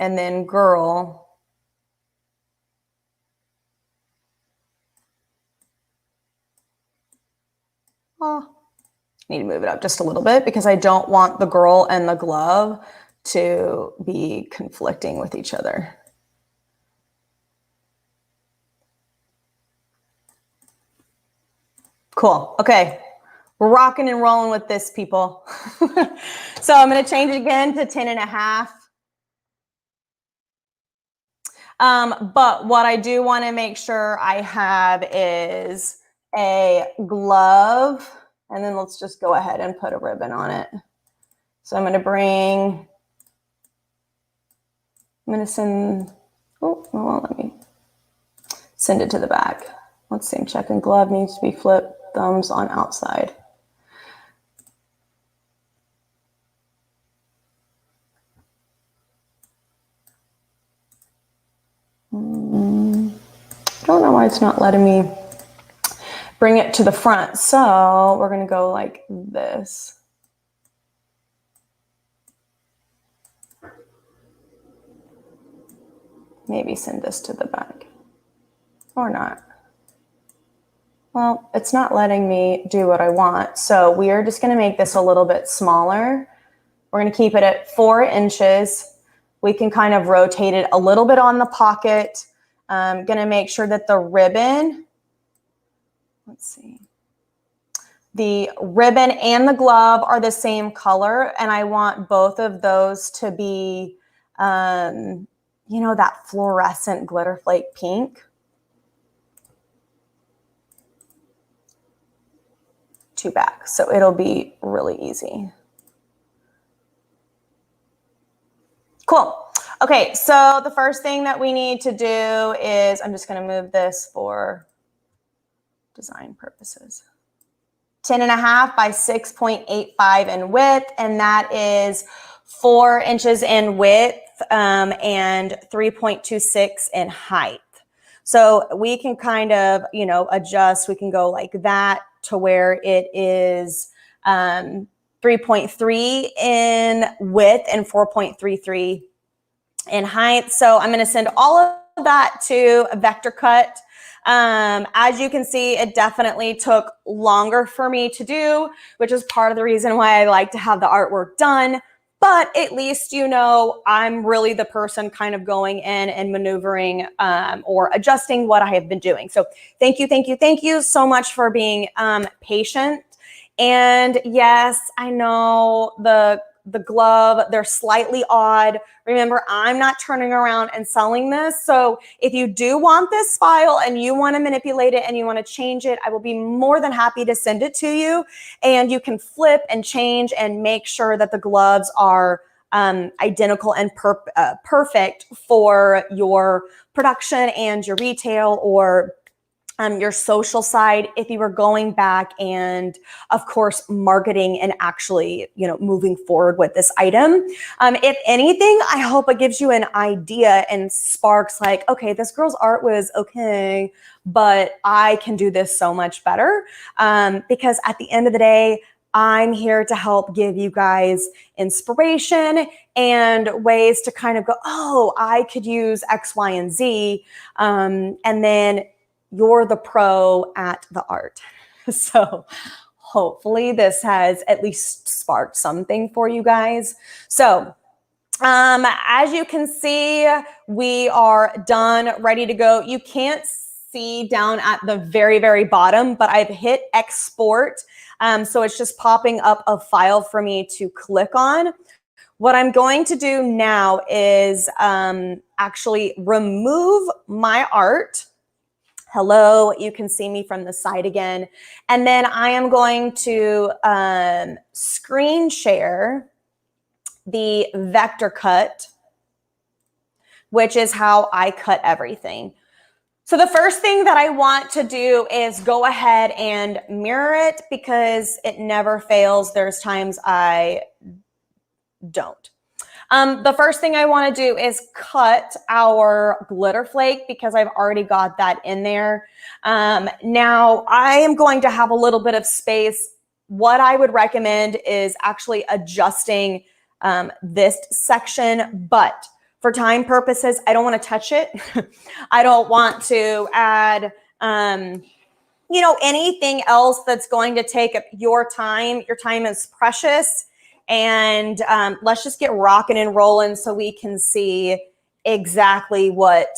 And then girl, oh, need to move it up just a little bit because I don't want the girl and the glove to be conflicting with each other. Cool. Okay. We're rocking and rolling with this, people. So I'm going to change it again to 10.5. But what I do want to make sure I have is a glove, and then let's just go ahead and put a ribbon on it. So I'm going to send, oh, well, let me send it to the back. Let's see, I'm checking glove needs to be flipped, thumbs on outside. I don't know why it's not letting me bring it to the front. So we're going to go like this. Maybe send this to the back or not. Well, it's not letting me do what I want. So we are just going to make this a little bit smaller. We're going to keep it at 4 inches. We can kind of rotate it a little bit on the pocket. I'm going to make sure that the ribbon, let's see, the ribbon and the glove are the same color. And I want both of those to be, you know, that fluorescent glitter flake pink. To back. So it'll be really easy. Cool. Okay, so the first thing that we need to do is, I'm just going to move this for design purposes. 10.5 by 6.85 in width, and that is 4 inches in width and 3.26 in height. So we can kind of, you know, adjust. We can go like that to where it is 3.3 in width and 4.33 in height. So I'm going to send all of that to a vector cut. As you can see, it definitely took longer for me to do, which is part of the reason why I like to have the artwork done. But at least, you know, I'm really the person kind of going in and maneuvering or adjusting what I have been doing. So thank you so much for being patient. And yes, I know the glove, they're slightly odd. Remember, I'm not turning around and selling this. So if you do want this file and you want to manipulate it and you want to change it, I will be more than happy to send it to you. And you can flip and change and make sure that the gloves are identical and perfect for your production and your retail or your social side, if you were going back and, of course, marketing and actually, you know, moving forward with this item. If anything, I hope it gives you an idea and sparks like, okay, this girl's art was okay, but I can do this so much better. Because at the end of the day, I'm here to help give you guys inspiration and ways to kind of go, oh, I could use X, Y, and Z. And then you're the pro at the art. So hopefully this has at least sparked something for you guys. So as you can see, we are done, ready to go. You can't see down at the very, very bottom, but I've hit export. So it's just popping up a file for me to click on. What I'm going to do now is actually remove my art. Hello, you can see me from the side again. And then I am going to screen share the vector cut, which is how I cut everything. So the first thing that I want to do is go ahead and mirror it because it never fails. There's times I don't. The first thing I want to do is cut our glitter flake because I've already got that in there. Now I am going to have a little bit of space. What I would recommend is actually adjusting this section, but for time purposes, I don't want to touch it. I don't want to add, you know, anything else that's going to take up your time. Your time is precious. And let's just get rocking and rolling so we can see exactly what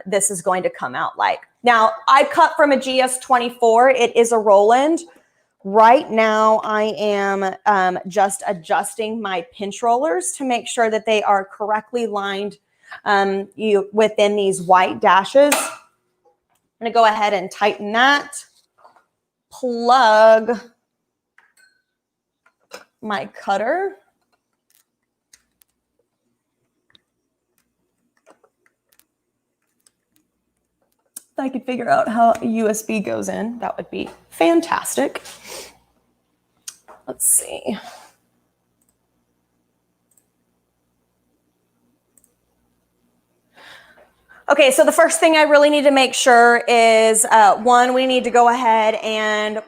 this is going to come out like. Now, I cut from a GS24. It is a Roland. Right now, I am just adjusting my pinch rollers to make sure that they are correctly lined within these white dashes. I'm going to go ahead and tighten that. Plug my cutter. If I could figure out how a USB goes in, that would be fantastic. Let's see. Okay, so the first thing I really need to make sure is, one, we need to go ahead and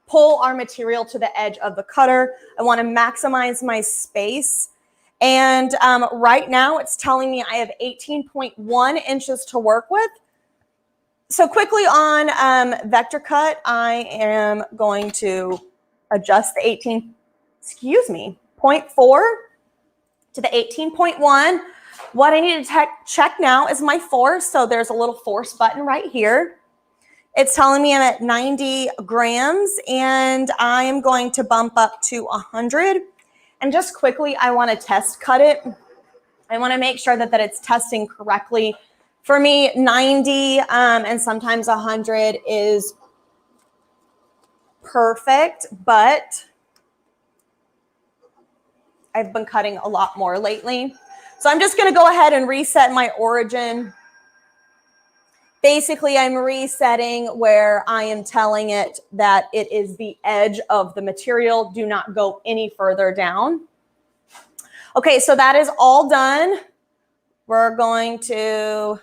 pull our material to the edge of the cutter. I want to maximize my space. And right now it's telling me I have 18.1 inches to work with. So quickly on vector cut, I am going to adjust the 0.4 to the 18.1. What I need to check now is my force. So there's a little force button right here. It's telling me I'm at 90 grams and I am going to bump up to 100. And just quickly, I want to test cut it. I want to make sure that it's testing correctly. For me, 90 and sometimes 100 is perfect, but I've been cutting a lot more lately. So I'm just going to go ahead and reset my origin. Basically, I'm resetting where I am telling it that it is the edge of the material. Do not go any further down. Okay, so that is all done. We're going to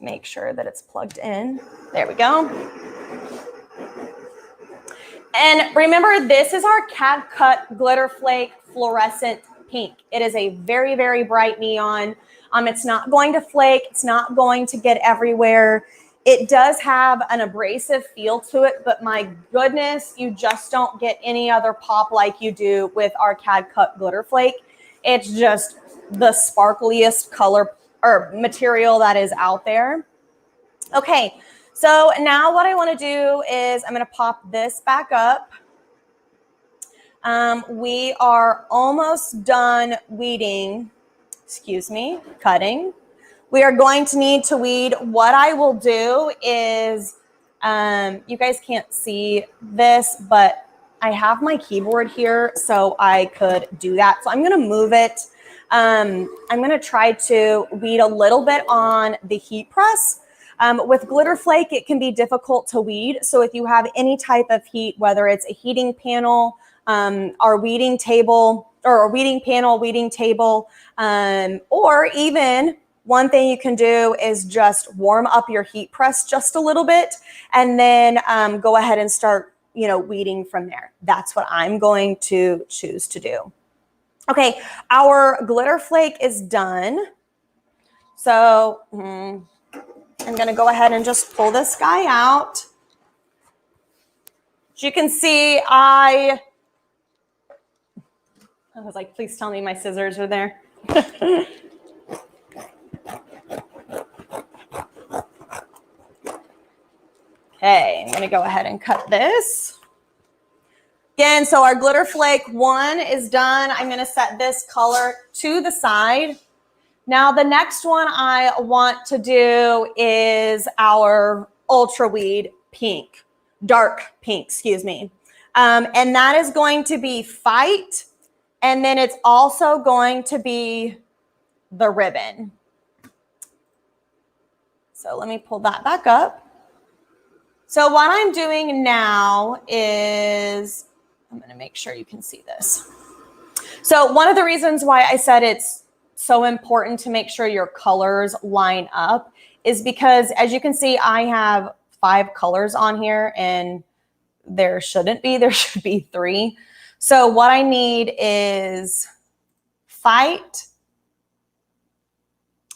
make sure that it's plugged in. There we go. And remember, this is our CAD Cut Glitter Flake Fluorescent Pink. It is a very, very bright neon. It's not going to flake. It's not going to get everywhere. It does have an abrasive feel to it, but my goodness, you just don't get any other pop like you do with our CAD Cut Glitter Flake. It's just the sparkliest color or material that is out there. Okay, so now what I want to do is I'm going to pop this back up. We are almost done cutting. We are going to need to weed. What I will do is, you guys can't see this, but I have my keyboard here, so I could do that. So I'm going to move it. I'm going to try to weed a little bit on the heat press. With glitter flake, it can be difficult to weed. So if you have any type of heat, whether it's a heating panel, our weeding table, or a weeding panel, weeding table, or even one thing you can do is just warm up your heat press just a little bit and then go ahead and start, you know, weeding from there. That's what I'm going to choose to do. Okay, our glitter flake is done. So I'm going to go ahead and just pull this guy out. As you can see, I was like, please tell me my scissors are there. Okay, I'm going to go ahead and cut this. Again, so our glitter flake 1 is done. I'm going to set this color to the side. Now the next one I want to do is our Ultra Weed pink, dark pink, excuse me. And that is going to be Fight. And then it's also going to be the ribbon. So let me pull that back up. So what I'm doing now is, I'm going to make sure you can see this. So one of the reasons why I said it's so important to make sure your colors line up is because, as you can see, I have 5 colors on here and there shouldn't be, there should be 3. So what I need is Fight,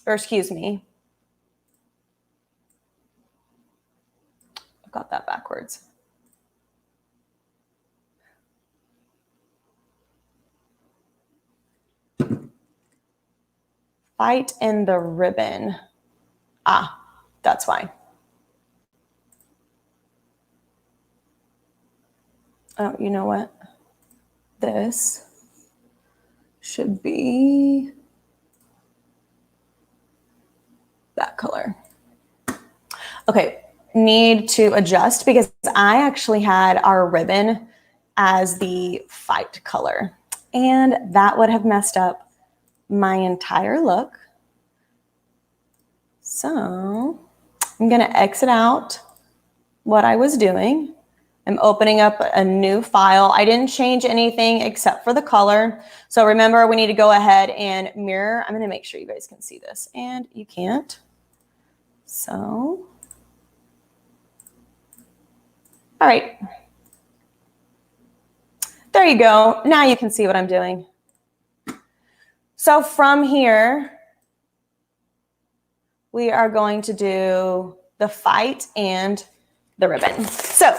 or excuse me, I've got that backwards. Fight and the ribbon. Ah, that's why. Oh, you know what? This should be that color. Okay, need to adjust because I actually had our ribbon as the Fight color, and that would have messed up my entire look. So I'm going to exit out what I was doing. I'm opening up a new file. I didn't change anything except for the color. So remember, we need to go ahead and mirror. I'm going to make sure you guys can see this, and you can't. So, all right. There you go. Now you can see what I'm doing. So from here, we are going to do the Fight and the ribbon. So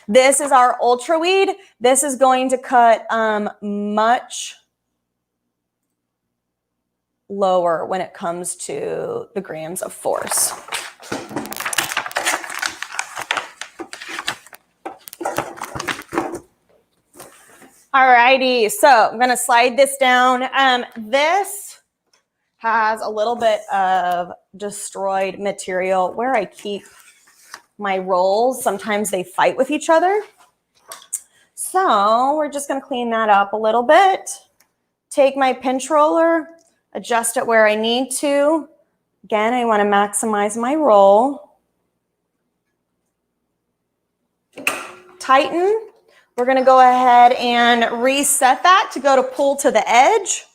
this is our Ultra Weed. This is going to cut much lower when it comes to the grams of force. Alrighty, so I'm going to slide this down. This has a little bit of destroyed material where I keep my rolls. Sometimes they fight with each other. So we're just going to clean that up a little bit. Take my pinch roller, adjust it where I need to. Again, I want to maximize my roll. Tighten. We're going to go ahead and reset that to go to pull to the edge.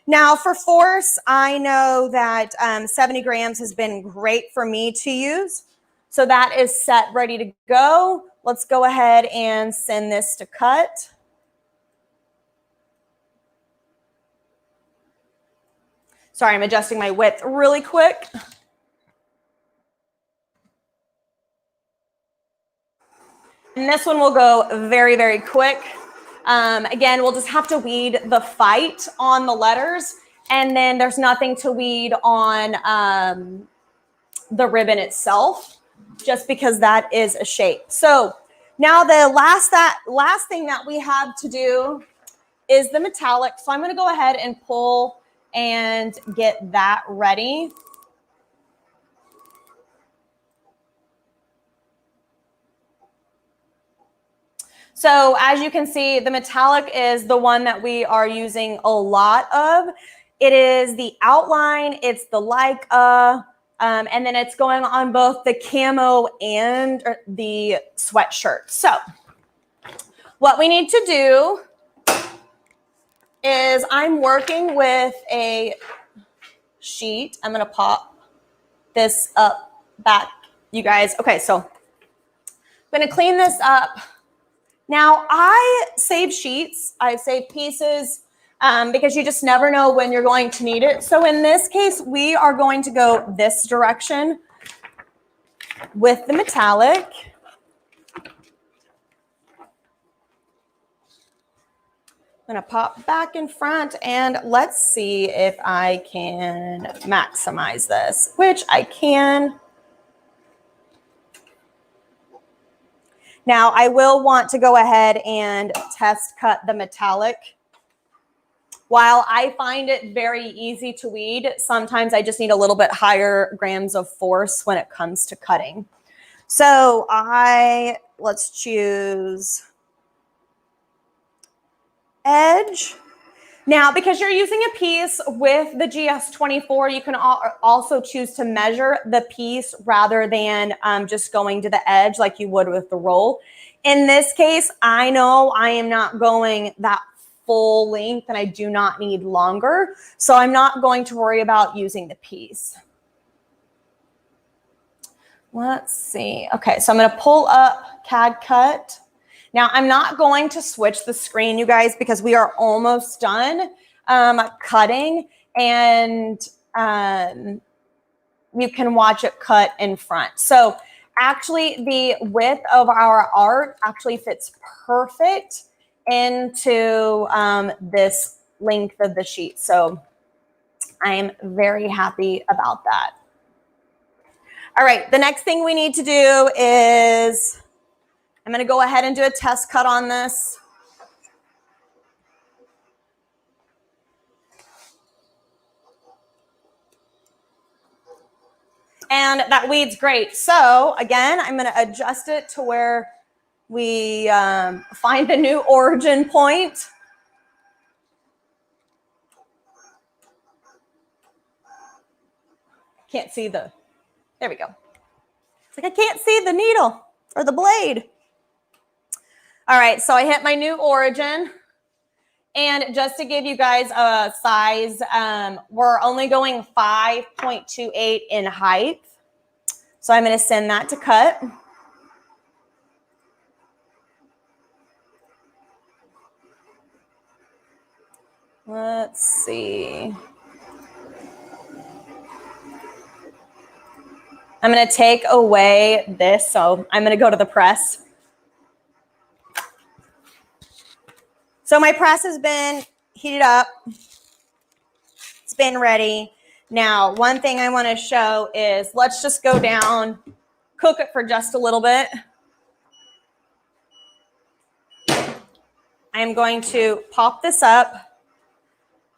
Now for force, I know that 70 grams has been great for me to use. So that is set, ready to go. Let's go ahead and send this to cut. Sorry, I'm adjusting my width really quick. And this one will go very, very quick. Again, we'll just have to weed the Fight on the letters, and then there's nothing to weed on the ribbon itself, just because that is a shape. So now the last thing that we have to do is the metallic. So I'm going to go ahead and pull and get that ready. So as you can see, the metallic is the one that we are using a lot of. It is the outline, it's the Leica, And then it's going on both the camo and the sweatshirt. So what we need to do is I'm working with a sheet. I'm going to pop this up back, you guys. Okay, so I'm going to clean this up. Now, I save sheets. I save pieces because you just never know when you're going to need it. So in this case, we are going to go this direction with the metallic. I'm going to pop back in front and let's see if I can maximize this, which I can. Now I will want to go ahead and test cut the metallic. While I find it very easy to weed, sometimes I just need a little bit higher grams of force when it comes to cutting. So let's choose edge. Now, because you're using a piece with the GS24, you can also choose to measure the piece rather than just going to the edge like you would with the roll. In this case, I know I am not going that full length and I do not need longer, so I'm not going to worry about using the piece. Let's see. Okay, so I'm going to pull up CAD Cut. Now, I'm not going to switch the screen, you guys, because we are almost done cutting, and you can watch it cut in front. So actually, the width of our art actually fits perfect into this length of the sheet. So I am very happy about that. All right, the next thing we need to do is I'm going to go ahead and do a test cut on this. And that weed's great. So again, I'm going to adjust it to where we find a new origin point. Can't see there we go. It's like I can't see the needle or the blade. All right, so I hit my new origin. And just to give you guys a size, we're only going 5.28 in height. So I'm going to send that to cut. Let's see. I'm going to take away this. So I'm going to go to the press. So my press has been heated up. It's been ready. Now, one thing I want to show is let's just go down, cook it for just a little bit. I'm going to pop this up.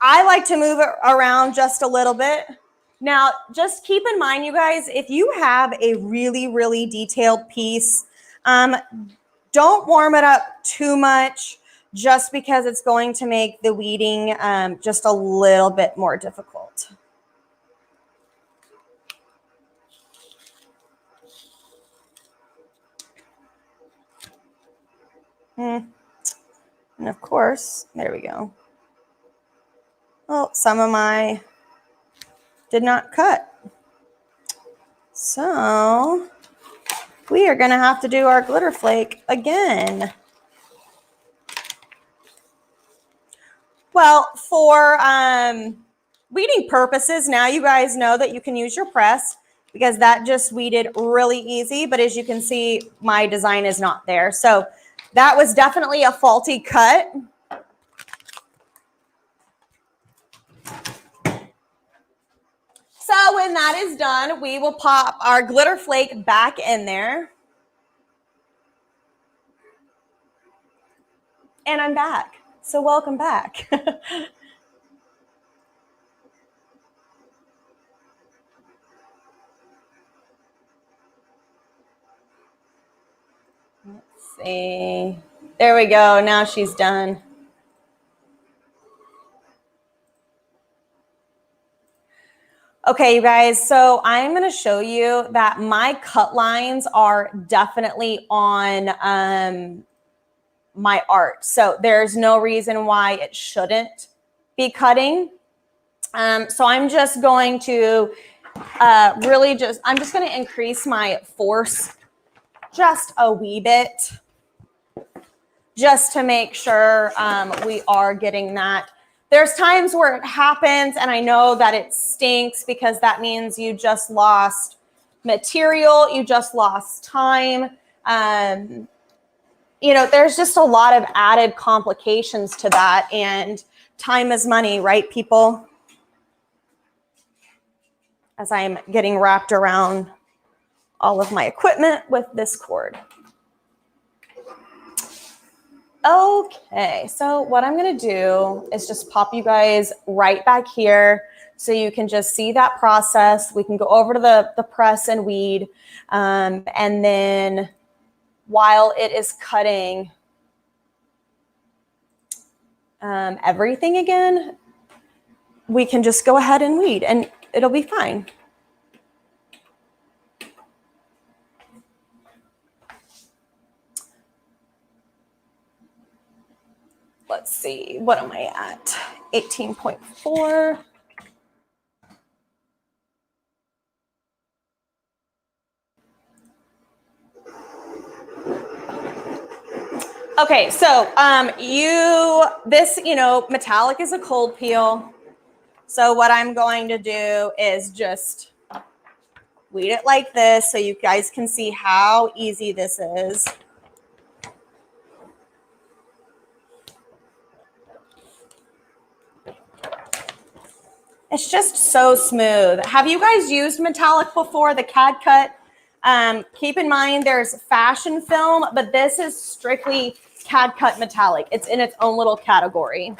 I like to move it around just a little bit. Now, just keep in mind, you guys, if you have a really, really detailed piece, don't warm it up too much just because it's going to make the weeding just a little bit more difficult. And of course, there we go. Well, some of my did not cut. So we are going to have to do our glitter flake again. Well, for weeding purposes, now you guys know that you can use your press because that just weeded really easy. But as you can see, my design is not there. So that was definitely a faulty cut. So when that is done, we will pop our glitter flake back in there. And I'm back. So welcome back. Let's see. There we go. Now she's done. Okay, you guys, so I'm going to show you that my cut lines are definitely on my art. So there's no reason why it shouldn't be cutting. So I'm just going to I'm just going to increase my force just a wee bit, just to make sure we are getting that. There's times where it happens and I know that it stinks because that means you just lost material, you just lost time. You know, there's just a lot of added complications to that, and time is money, right, people? As I'm getting wrapped around all of my equipment with this cord. Okay, so what I'm gonna do is just pop you guys right back here so you can just see that process. We can go over to the press and weed, and then while it is cutting everything again, we can just go ahead and weed and it'll be fine. Let's see, what am I at? 18.4. Okay, so metallic is a cold peel. So what I'm going to do is just weed it like this so you guys can see how easy this is. It's just so smooth. Have you guys used metallic before, the CAD cut? Keep in mind there's fashion film, but this is strictly CAD cut metallic. It's in its own little category.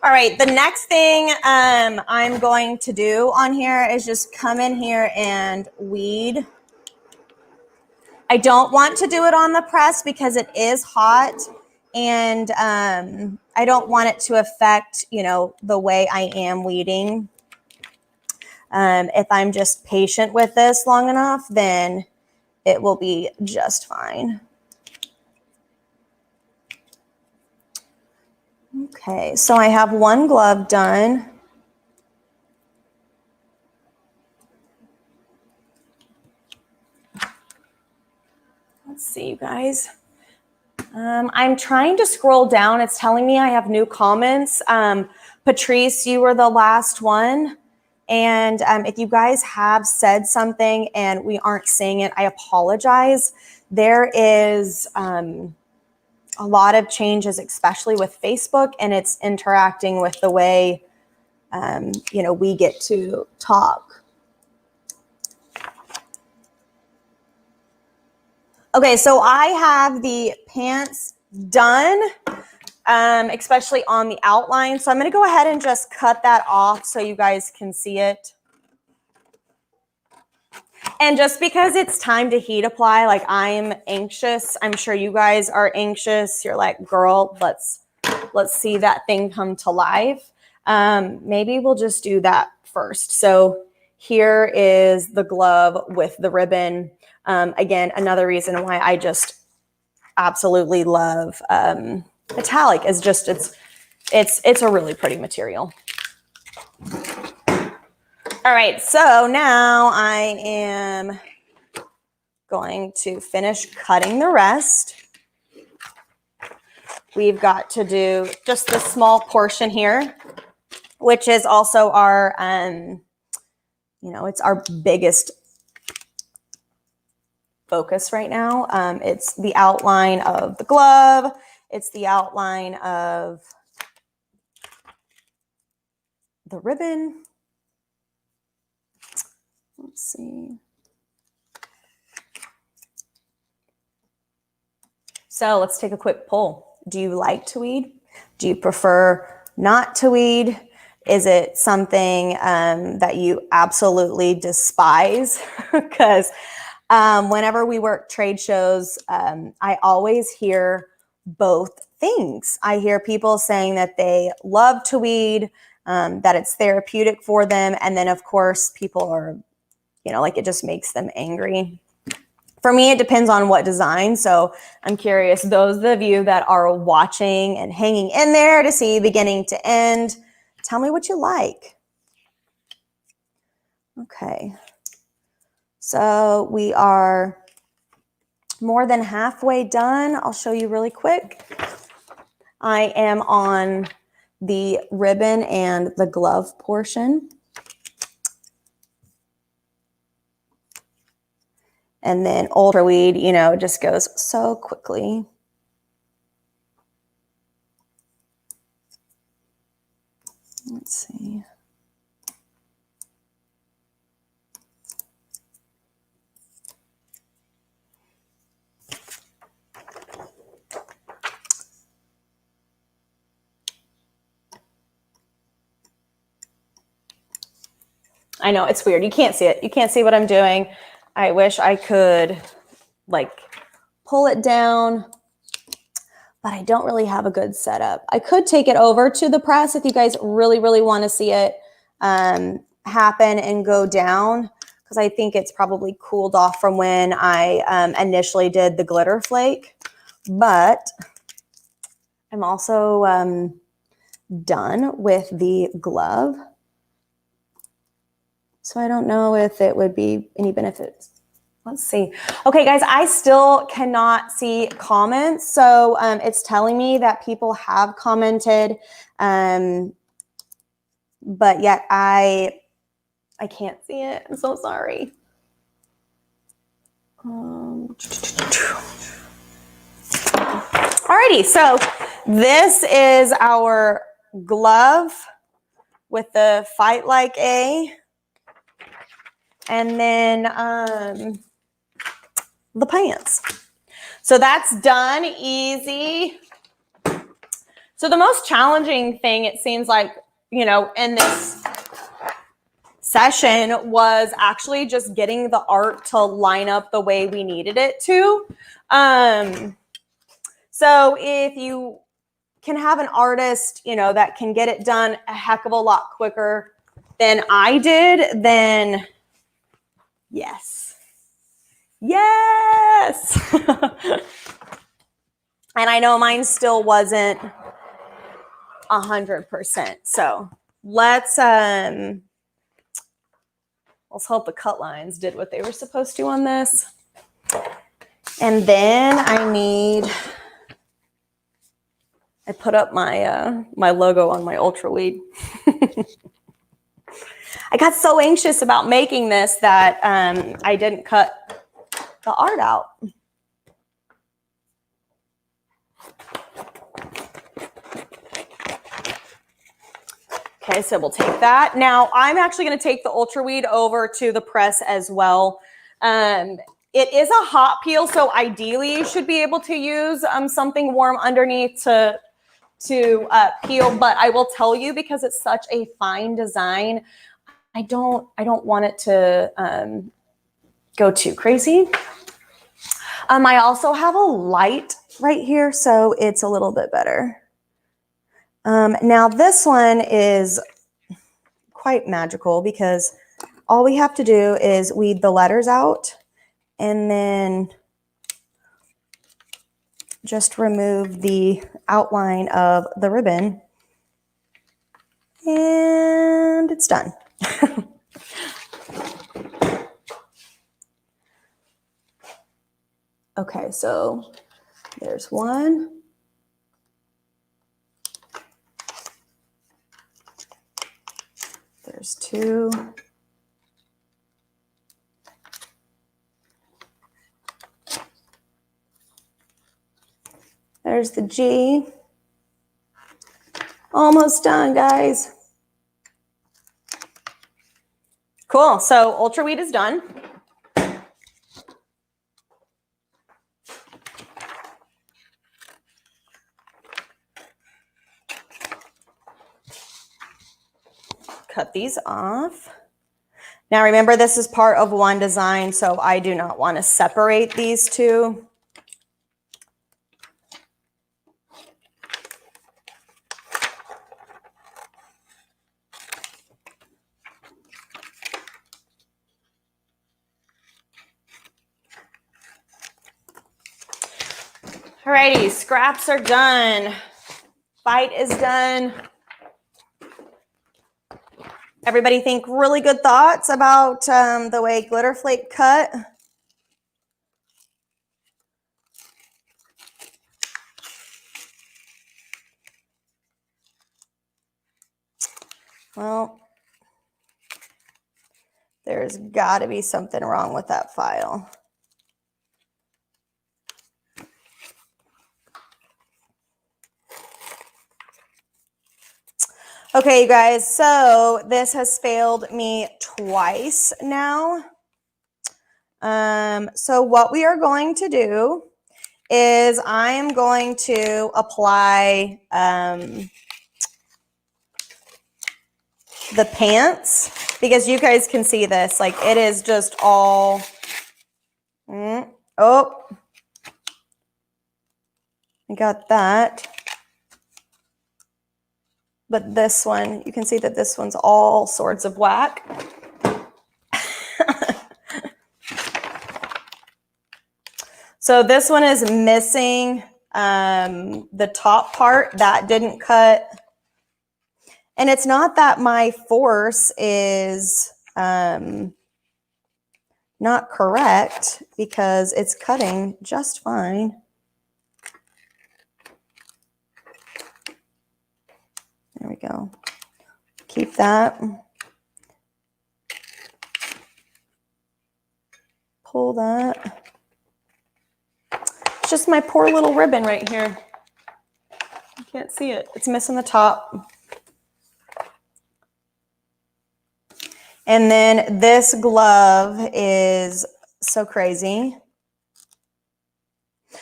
All right, the next thing I'm going to do on here is just come in here and weed. I don't want to do it on the press because it is hot, and I don't want it to affect, you know, the way I am weeding. If I'm just patient with this long enough, then it will be just fine. Okay, so I have one glove done. Let's see, you guys. I'm trying to scroll down. It's telling me I have new comments. Patrice, you were the last one. And if you guys have said something and we aren't saying it, I apologize. There is a lot of changes, especially with Facebook, and it's interacting with the way, you know, we get to talk. Okay, so I have the pants done, especially on the outline. So I'm going to go ahead and just cut that off so you guys can see it. And just because it's time to heat apply, like I'm anxious, I'm sure you guys are anxious. You're like, girl, let's see that thing come to life. Maybe we'll just do that first. So here is the glove with the ribbon. Again, another reason why I just absolutely love metallic is just it's a really pretty material. All right, so now I am going to finish cutting the rest. We've got to do just this small portion here, which is also our, you know, it's our biggest focus right now. It's the outline of the glove. It's the outline of the ribbon. Let's see. So let's take a quick poll. Do you like to weed? Do you prefer not to weed? Is it something that you absolutely despise? Because Whenever we work trade shows, I always hear both things. I hear people saying that they love tweed, that it's therapeutic for them. And then of course people are, like it just makes them angry. For me, it depends on what design. So I'm curious, those of you that are watching and hanging in there to see beginning to end, tell me what you like. Okay. So we are more than halfway done. I'll show you really quick. I am on the ribbon and the glove portion. And then ultra weed, it just goes so quickly. Let's see. I know it's weird. You can't see it. You can't see what I'm doing. I wish I could pull it down, but I don't really have a good setup. I could take it over to the press if you guys really, really want to see it happen and go down, because I think it's probably cooled off from when I initially did the glitter flake. But I'm also done with the glove. So I don't know if it would be any benefits. Let's see. Okay, guys, I still cannot see comments. So it's telling me that people have commented, but yet I can't see it. I'm so sorry. Alrighty, so this is our glove with the Fight Like A. And then the pants. So that's done, easy. So the most challenging thing, it seems like, in this session was actually just getting the art to line up the way we needed it to. So if you can have an artist, that can get it done a heck of a lot quicker than I did, then yes. Yes. And I know mine still wasn't 100%. So let's hope the cut lines did what they were supposed to on this. And then I put up my my logo on my Ultra Weed. I got so anxious about making this that I didn't cut the art out. Okay, so we'll take that. Now I'm actually going to take the Ultra Weed over to the press as well. It is a hot peel, so ideally you should be able to use something warm underneath to peel. But I will tell you, because it's such a fine design, I don't want it to go too crazy. I also have a light right here, so it's a little bit better. Now this one is quite magical because all we have to do is weed the letters out and then just remove the outline of the ribbon, and it's done. Okay, so there's one. There's two. There's the G. Almost done, guys. Cool, so Ultra Weed is done. Cut these off. Now remember, this is part of one design, so I do not want to separate these two. Alrighty, scraps are done. Fight is done. Everybody think really good thoughts about the way Glitter Flake cut? Well, there's got to be something wrong with that file. Okay, you guys, so this has failed me twice now. So what we are going to do is I am going to apply the pants, because you guys can see this, like it is just all, oh, I got that. But this one, you can see that this one's all sorts of whack. So this one is missing the top part. That didn't cut. And it's not that my force is not correct, because it's cutting just fine. There we go. Keep that. Pull that. It's just my poor little ribbon right here. You can't see it. It's missing the top. And then this glove is so crazy.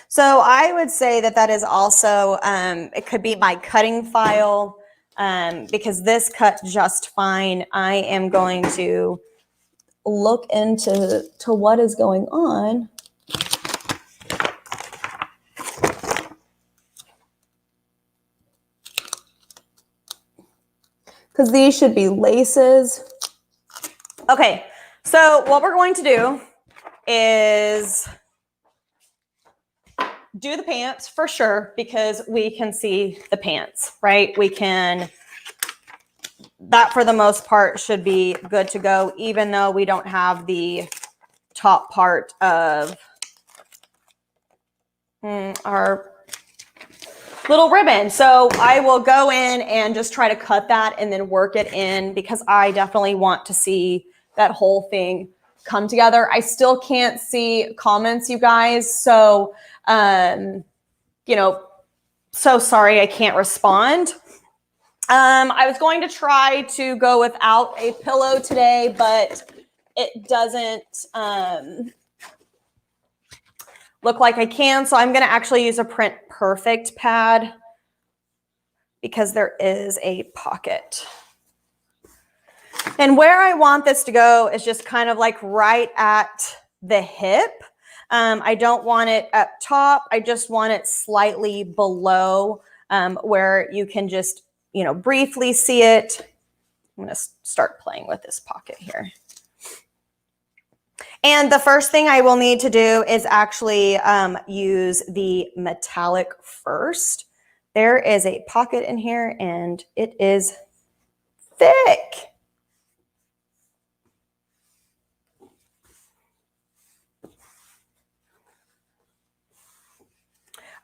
So I would say that that is also, it could be my cutting file, because this cut just fine. I am going to look into what is going on. Because these should be laces. Okay, so what we're going to do is do the pants for sure, because we can see the pants, right? We can, that for the most part should be good to go, even though we don't have the top part of our little ribbon. So I will go in and just try to cut that and then work it in, because I definitely want to see that whole thing come together. I still can't see comments, you guys. So, you know, so sorry I can't respond. I was going to try to go without a pillow today, but it doesn't look like I can. So I'm going to actually use a Print Perfect pad, because there is a pocket. And where I want this to go is just kind of like right at the hip. I don't want it up top. I just want it slightly below, where you can just, you know, briefly see it. I'm going to start playing with this pocket here. And the first thing I will need to do is actually use the metallic first. There is a pocket in here and it is thick.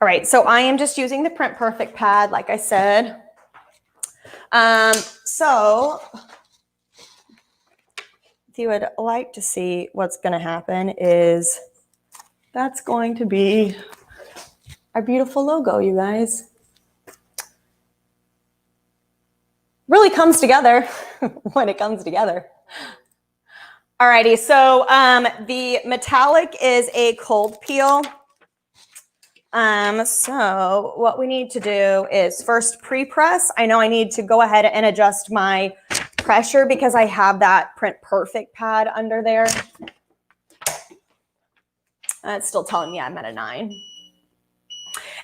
All right, so I am just using the Print Perfect pad, like I said. So if you would like to see what's going to happen is that's going to be our beautiful logo, you guys. Really comes together when it comes together. Alrighty, so the metallic is a cold peel. So what we need to do is first pre-press. I know I need to go ahead and adjust my pressure because I have that Print Perfect pad under there. It's still telling me I'm at a 9.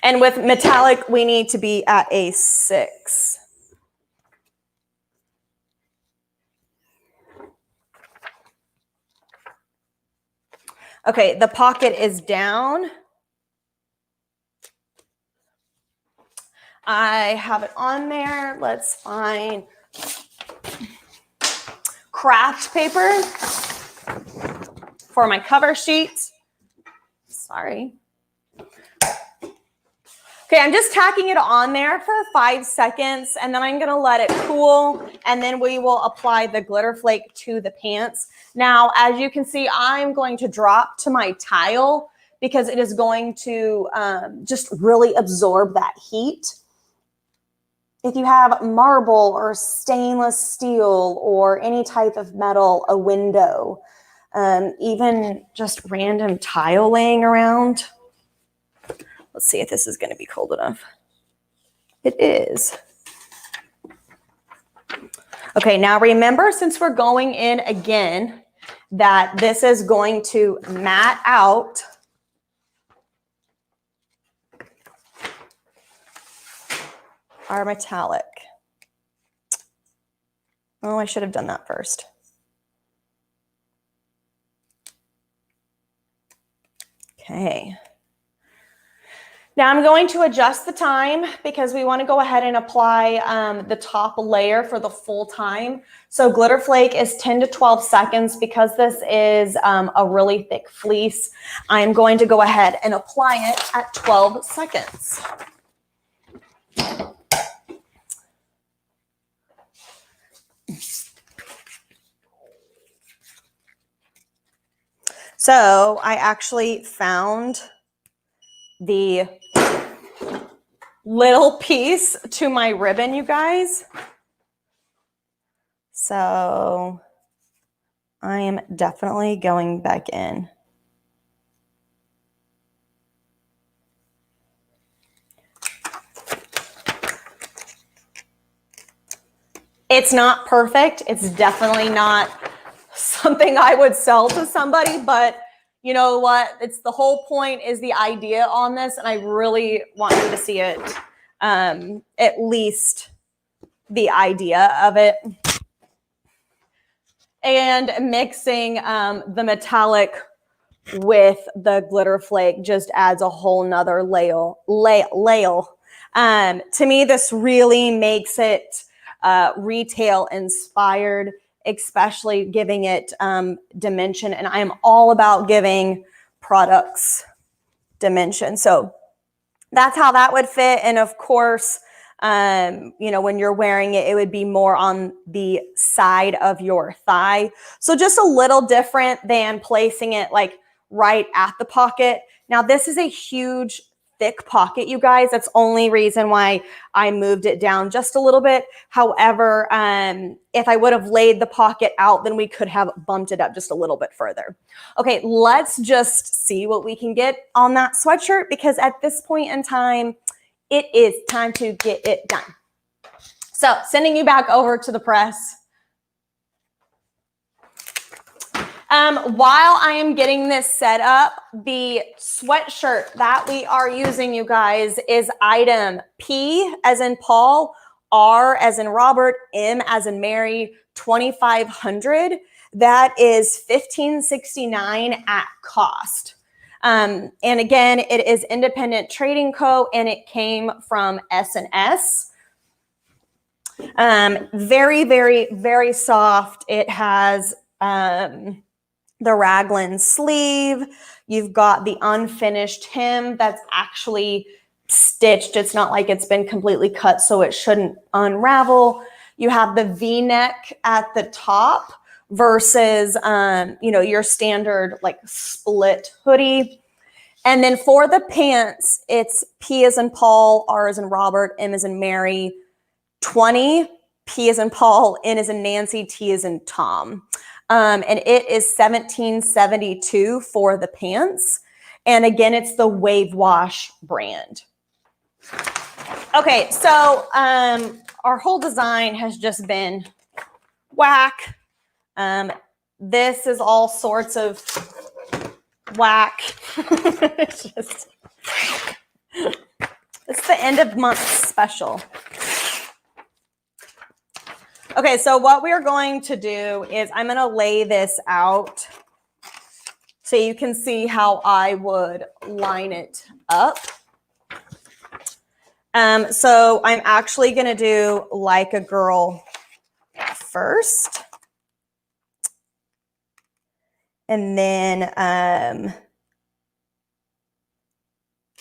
And with metallic, we need to be at a 6. Okay, the pocket is down. I have it on there. Let's find craft paper for my cover sheet. Sorry. Okay, I'm just tacking it on there for 5 seconds, and then I'm gonna let it cool, and then we will apply the glitter flake to the pants. Now, as you can see, I'm going to drop to my tile because it is going to just really absorb that heat. If you have marble or stainless steel or any type of metal, a window, even just random tile laying around. Let's see if this is going to be cold enough. It is. Okay, now remember, since we're going in again, that this is going to mat out our metallic. Oh, I should have done that first. Okay. Now I'm going to adjust the time because we want to go ahead and apply the top layer for the full time. So glitter flake is 10 to 12 seconds because this is a really thick fleece. I'm going to go ahead and apply it at 12 seconds. So I actually found the little piece to my ribbon, you guys. So I am definitely going back in. It's not perfect. It's definitely not something I would sell to somebody, but you know what? It's the whole point is the idea on this, and I really want you to see it, at least the idea of it. And mixing the metallic with the glitter flake just adds a whole nother layer. To me, this really makes it retail inspired, especially giving it dimension. And I am all about giving products dimension. So that's how that would fit. And of course, you know, when you're wearing it, it would be more on the side of your thigh. So just a little different than placing it like right at the pocket. Now this is a huge thick pocket, you guys. That's the only reason why I moved it down just a little bit. However, if I would have laid the pocket out, then we could have bumped it up just a little bit further. Okay, let's just see what we can get on that sweatshirt, because at this point in time, it is time to get it done. So sending you back over to the press. While I am getting this set up, the sweatshirt that we are using, you guys, is item P as in Paul, R as in Robert, M as in Mary, 2,500. That is $15.69 at cost. And again, it is Independent Trading Co. and it came from S&S. Very, very, very soft. It has the raglan sleeve. You've got the unfinished hem that's actually stitched. It's not like it's been completely cut, so it shouldn't unravel. You have the V-neck at the top versus, you know, your standard like split hoodie. And then for the pants, it's P as in Paul, R as in Robert, M as in Mary, 20, P as in Paul, N as in Nancy, T as in Tom. And it is $17.72 for the pants. And again, it's the Wave Wash brand. Okay, so our whole design has just been whack. This is all sorts of whack. It's the end of month special. Okay, so what we're going to do is I'm going to lay this out so you can see how I would line it up. So I'm actually going to do Like a Girl first. And then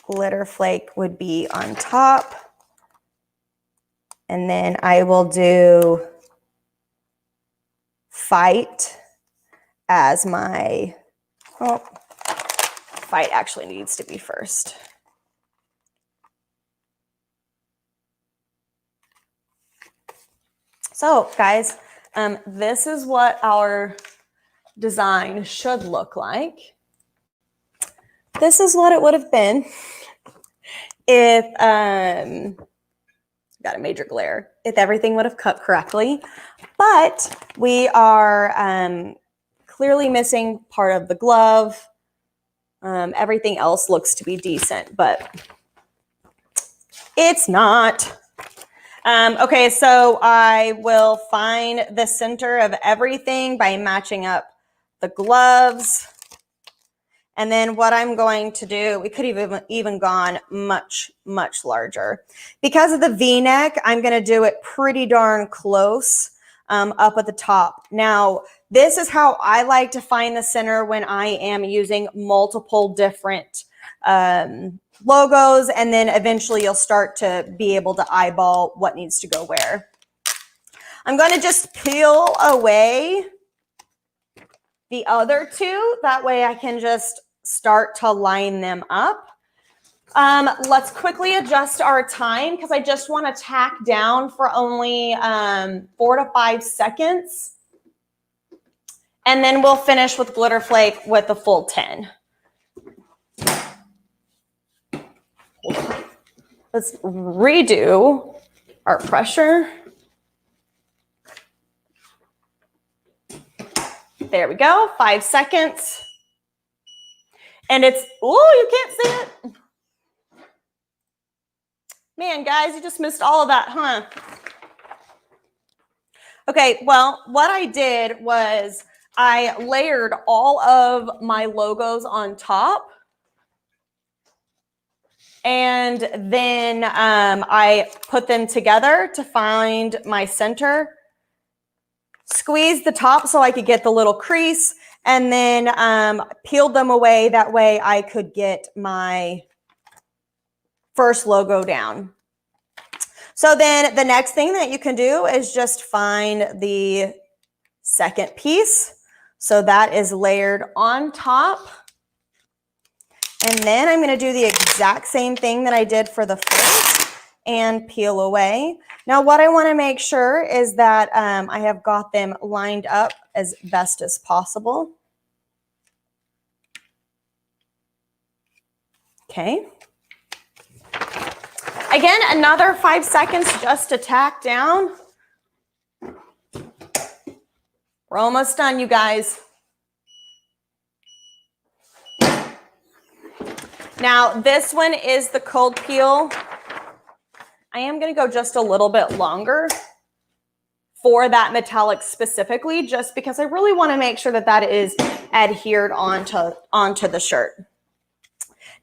Glitter Flake would be on top. And then I will do Fight as my, oh, Fight actually needs to be first. So guys, this is what our design should look like. This is what it would have been if, got a major glare, if everything would have cut correctly. But we are clearly missing part of the glove. Everything else looks to be decent, but it's not. Okay, so I will find the center of everything by matching up the gloves. And then what I'm going to do, we could have even gone much, much larger. Because of the V-neck, I'm going to do it pretty darn close up at the top. Now, this is how I like to find the center when I am using multiple different logos, and then eventually you'll start to be able to eyeball what needs to go where. I'm going to just peel away the other two. That way I can just start to line them up. Let's quickly adjust our time because I just want to tack down for only 4 to 5 seconds. And then we'll finish with Glitter Flake with the full 10. Let's redo our pressure. There we go, 5 seconds. And it's, oh, you can't see it. Man, guys, you just missed all of that, huh? Okay, well, what I did was I layered all of my logos on top. And then I put them together to find my center. Squeezed the top so I could get the little crease, and then peeled them away. That way I could get my first logo down. So then the next thing that you can do is just find the second piece. So that is layered on top. And then I'm going to do the exact same thing that I did for the first and peel away. Now what I want to make sure is that I have got them lined up as best as possible. Okay. Again, another 5 seconds just to tack down. We're almost done, you guys. Now, this one is the cold peel. I am going to go just a little bit longer for that metallic specifically, just because I really want to make sure that that is adhered onto the shirt.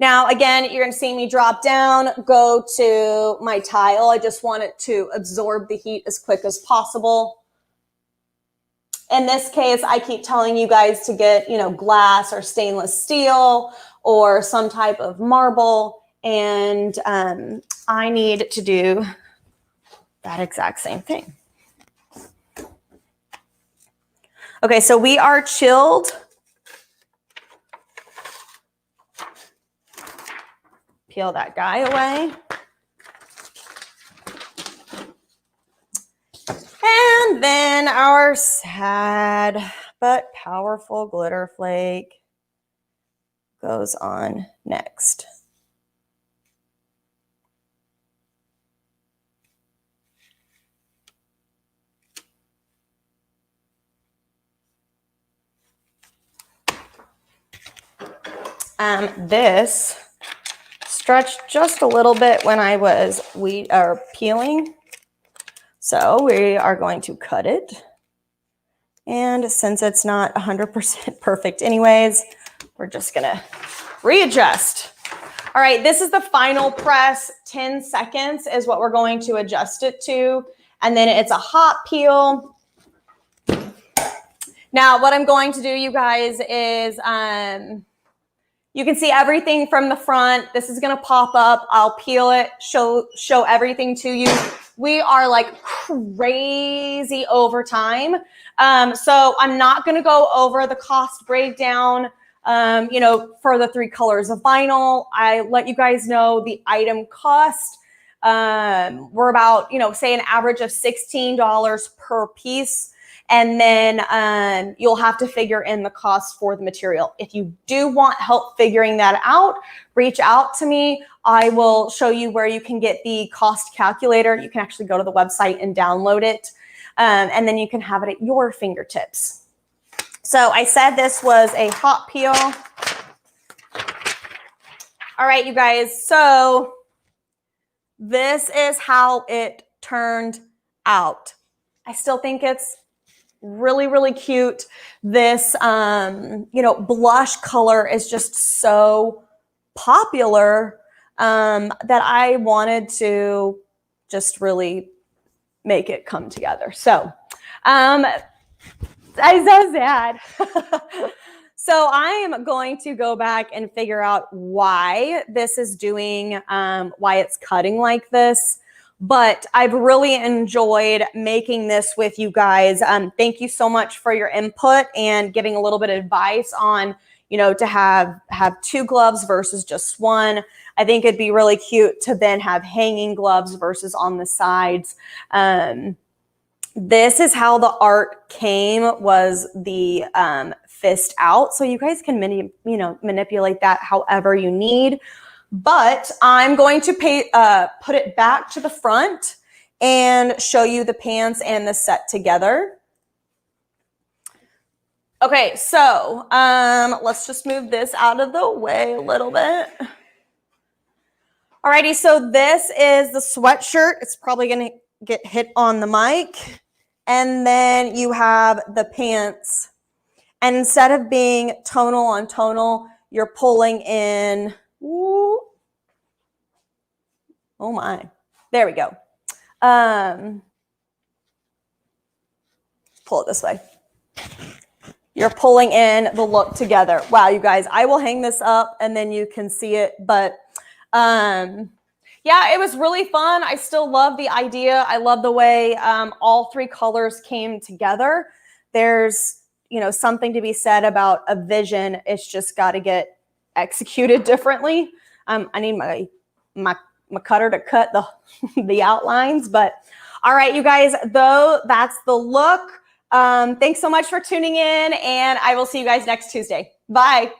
Now, again, you're going to see me drop down, go to my tile. I just want it to absorb the heat as quick as possible. In this case, I keep telling you guys to get, glass or stainless steel or some type of marble. And I need to do that exact same thing. Okay, so we are chilled. Peel that guy away. And then our sad but powerful glitter flake goes on next. This stretched just a little bit when I was peeling. So we are going to cut it. And since it's not 100% perfect anyways, we're just gonna readjust. All right, this is the final press. 10 seconds is what we're going to adjust it to. And then it's a hot peel. Now, what I'm going to do, you guys, is you can see everything from the front. This is gonna pop up. I'll peel it, show everything to you. We are like crazy over time. So I'm not gonna go over the cost breakdown, for the 3 colors of vinyl. I let you guys know the item cost. We're about, say an average of $16 per piece. And then you'll have to figure in the cost for the material. If you do want help figuring that out, reach out to me. I will show you where you can get the cost calculator. You can actually go to the website and download it. And then you can have it at your fingertips. So I said this was a hot peel. All right, you guys. So this is how it turned out. I still think it's really, really cute. This, blush color is just so popular that I wanted to just really make it come together. So, I'm so sad. So I am going to go back and figure out why this is doing, why it's cutting like this. But I've really enjoyed making this with you guys. Thank you so much for your input and giving a little bit of advice on, to have 2 gloves versus just 1. I think it'd be really cute to then have hanging gloves versus on the sides. This is how the art came, was the fist out. So you guys can manipulate that however you need. But I'm going to put it back to the front and show you the pants and the set together. Okay, so let's just move this out of the way a little bit. Alrighty, so this is the sweatshirt. It's probably going to get hit on the mic. And then you have the pants. And instead of being tonal on tonal, you're pulling in. Ooh. Oh my, there we go. Pull it this way. You're pulling in the look together. Wow, you guys, I will hang this up and then you can see it. But yeah, it was really fun. I still love the idea. I love the way all 3 colors came together. There's, something to be said about a vision. It's just got to get executed differently. I need my cutter to cut the outlines. But all right, you guys, though, that's the look. Thanks so much for tuning in, and I will see you guys next Tuesday. Bye.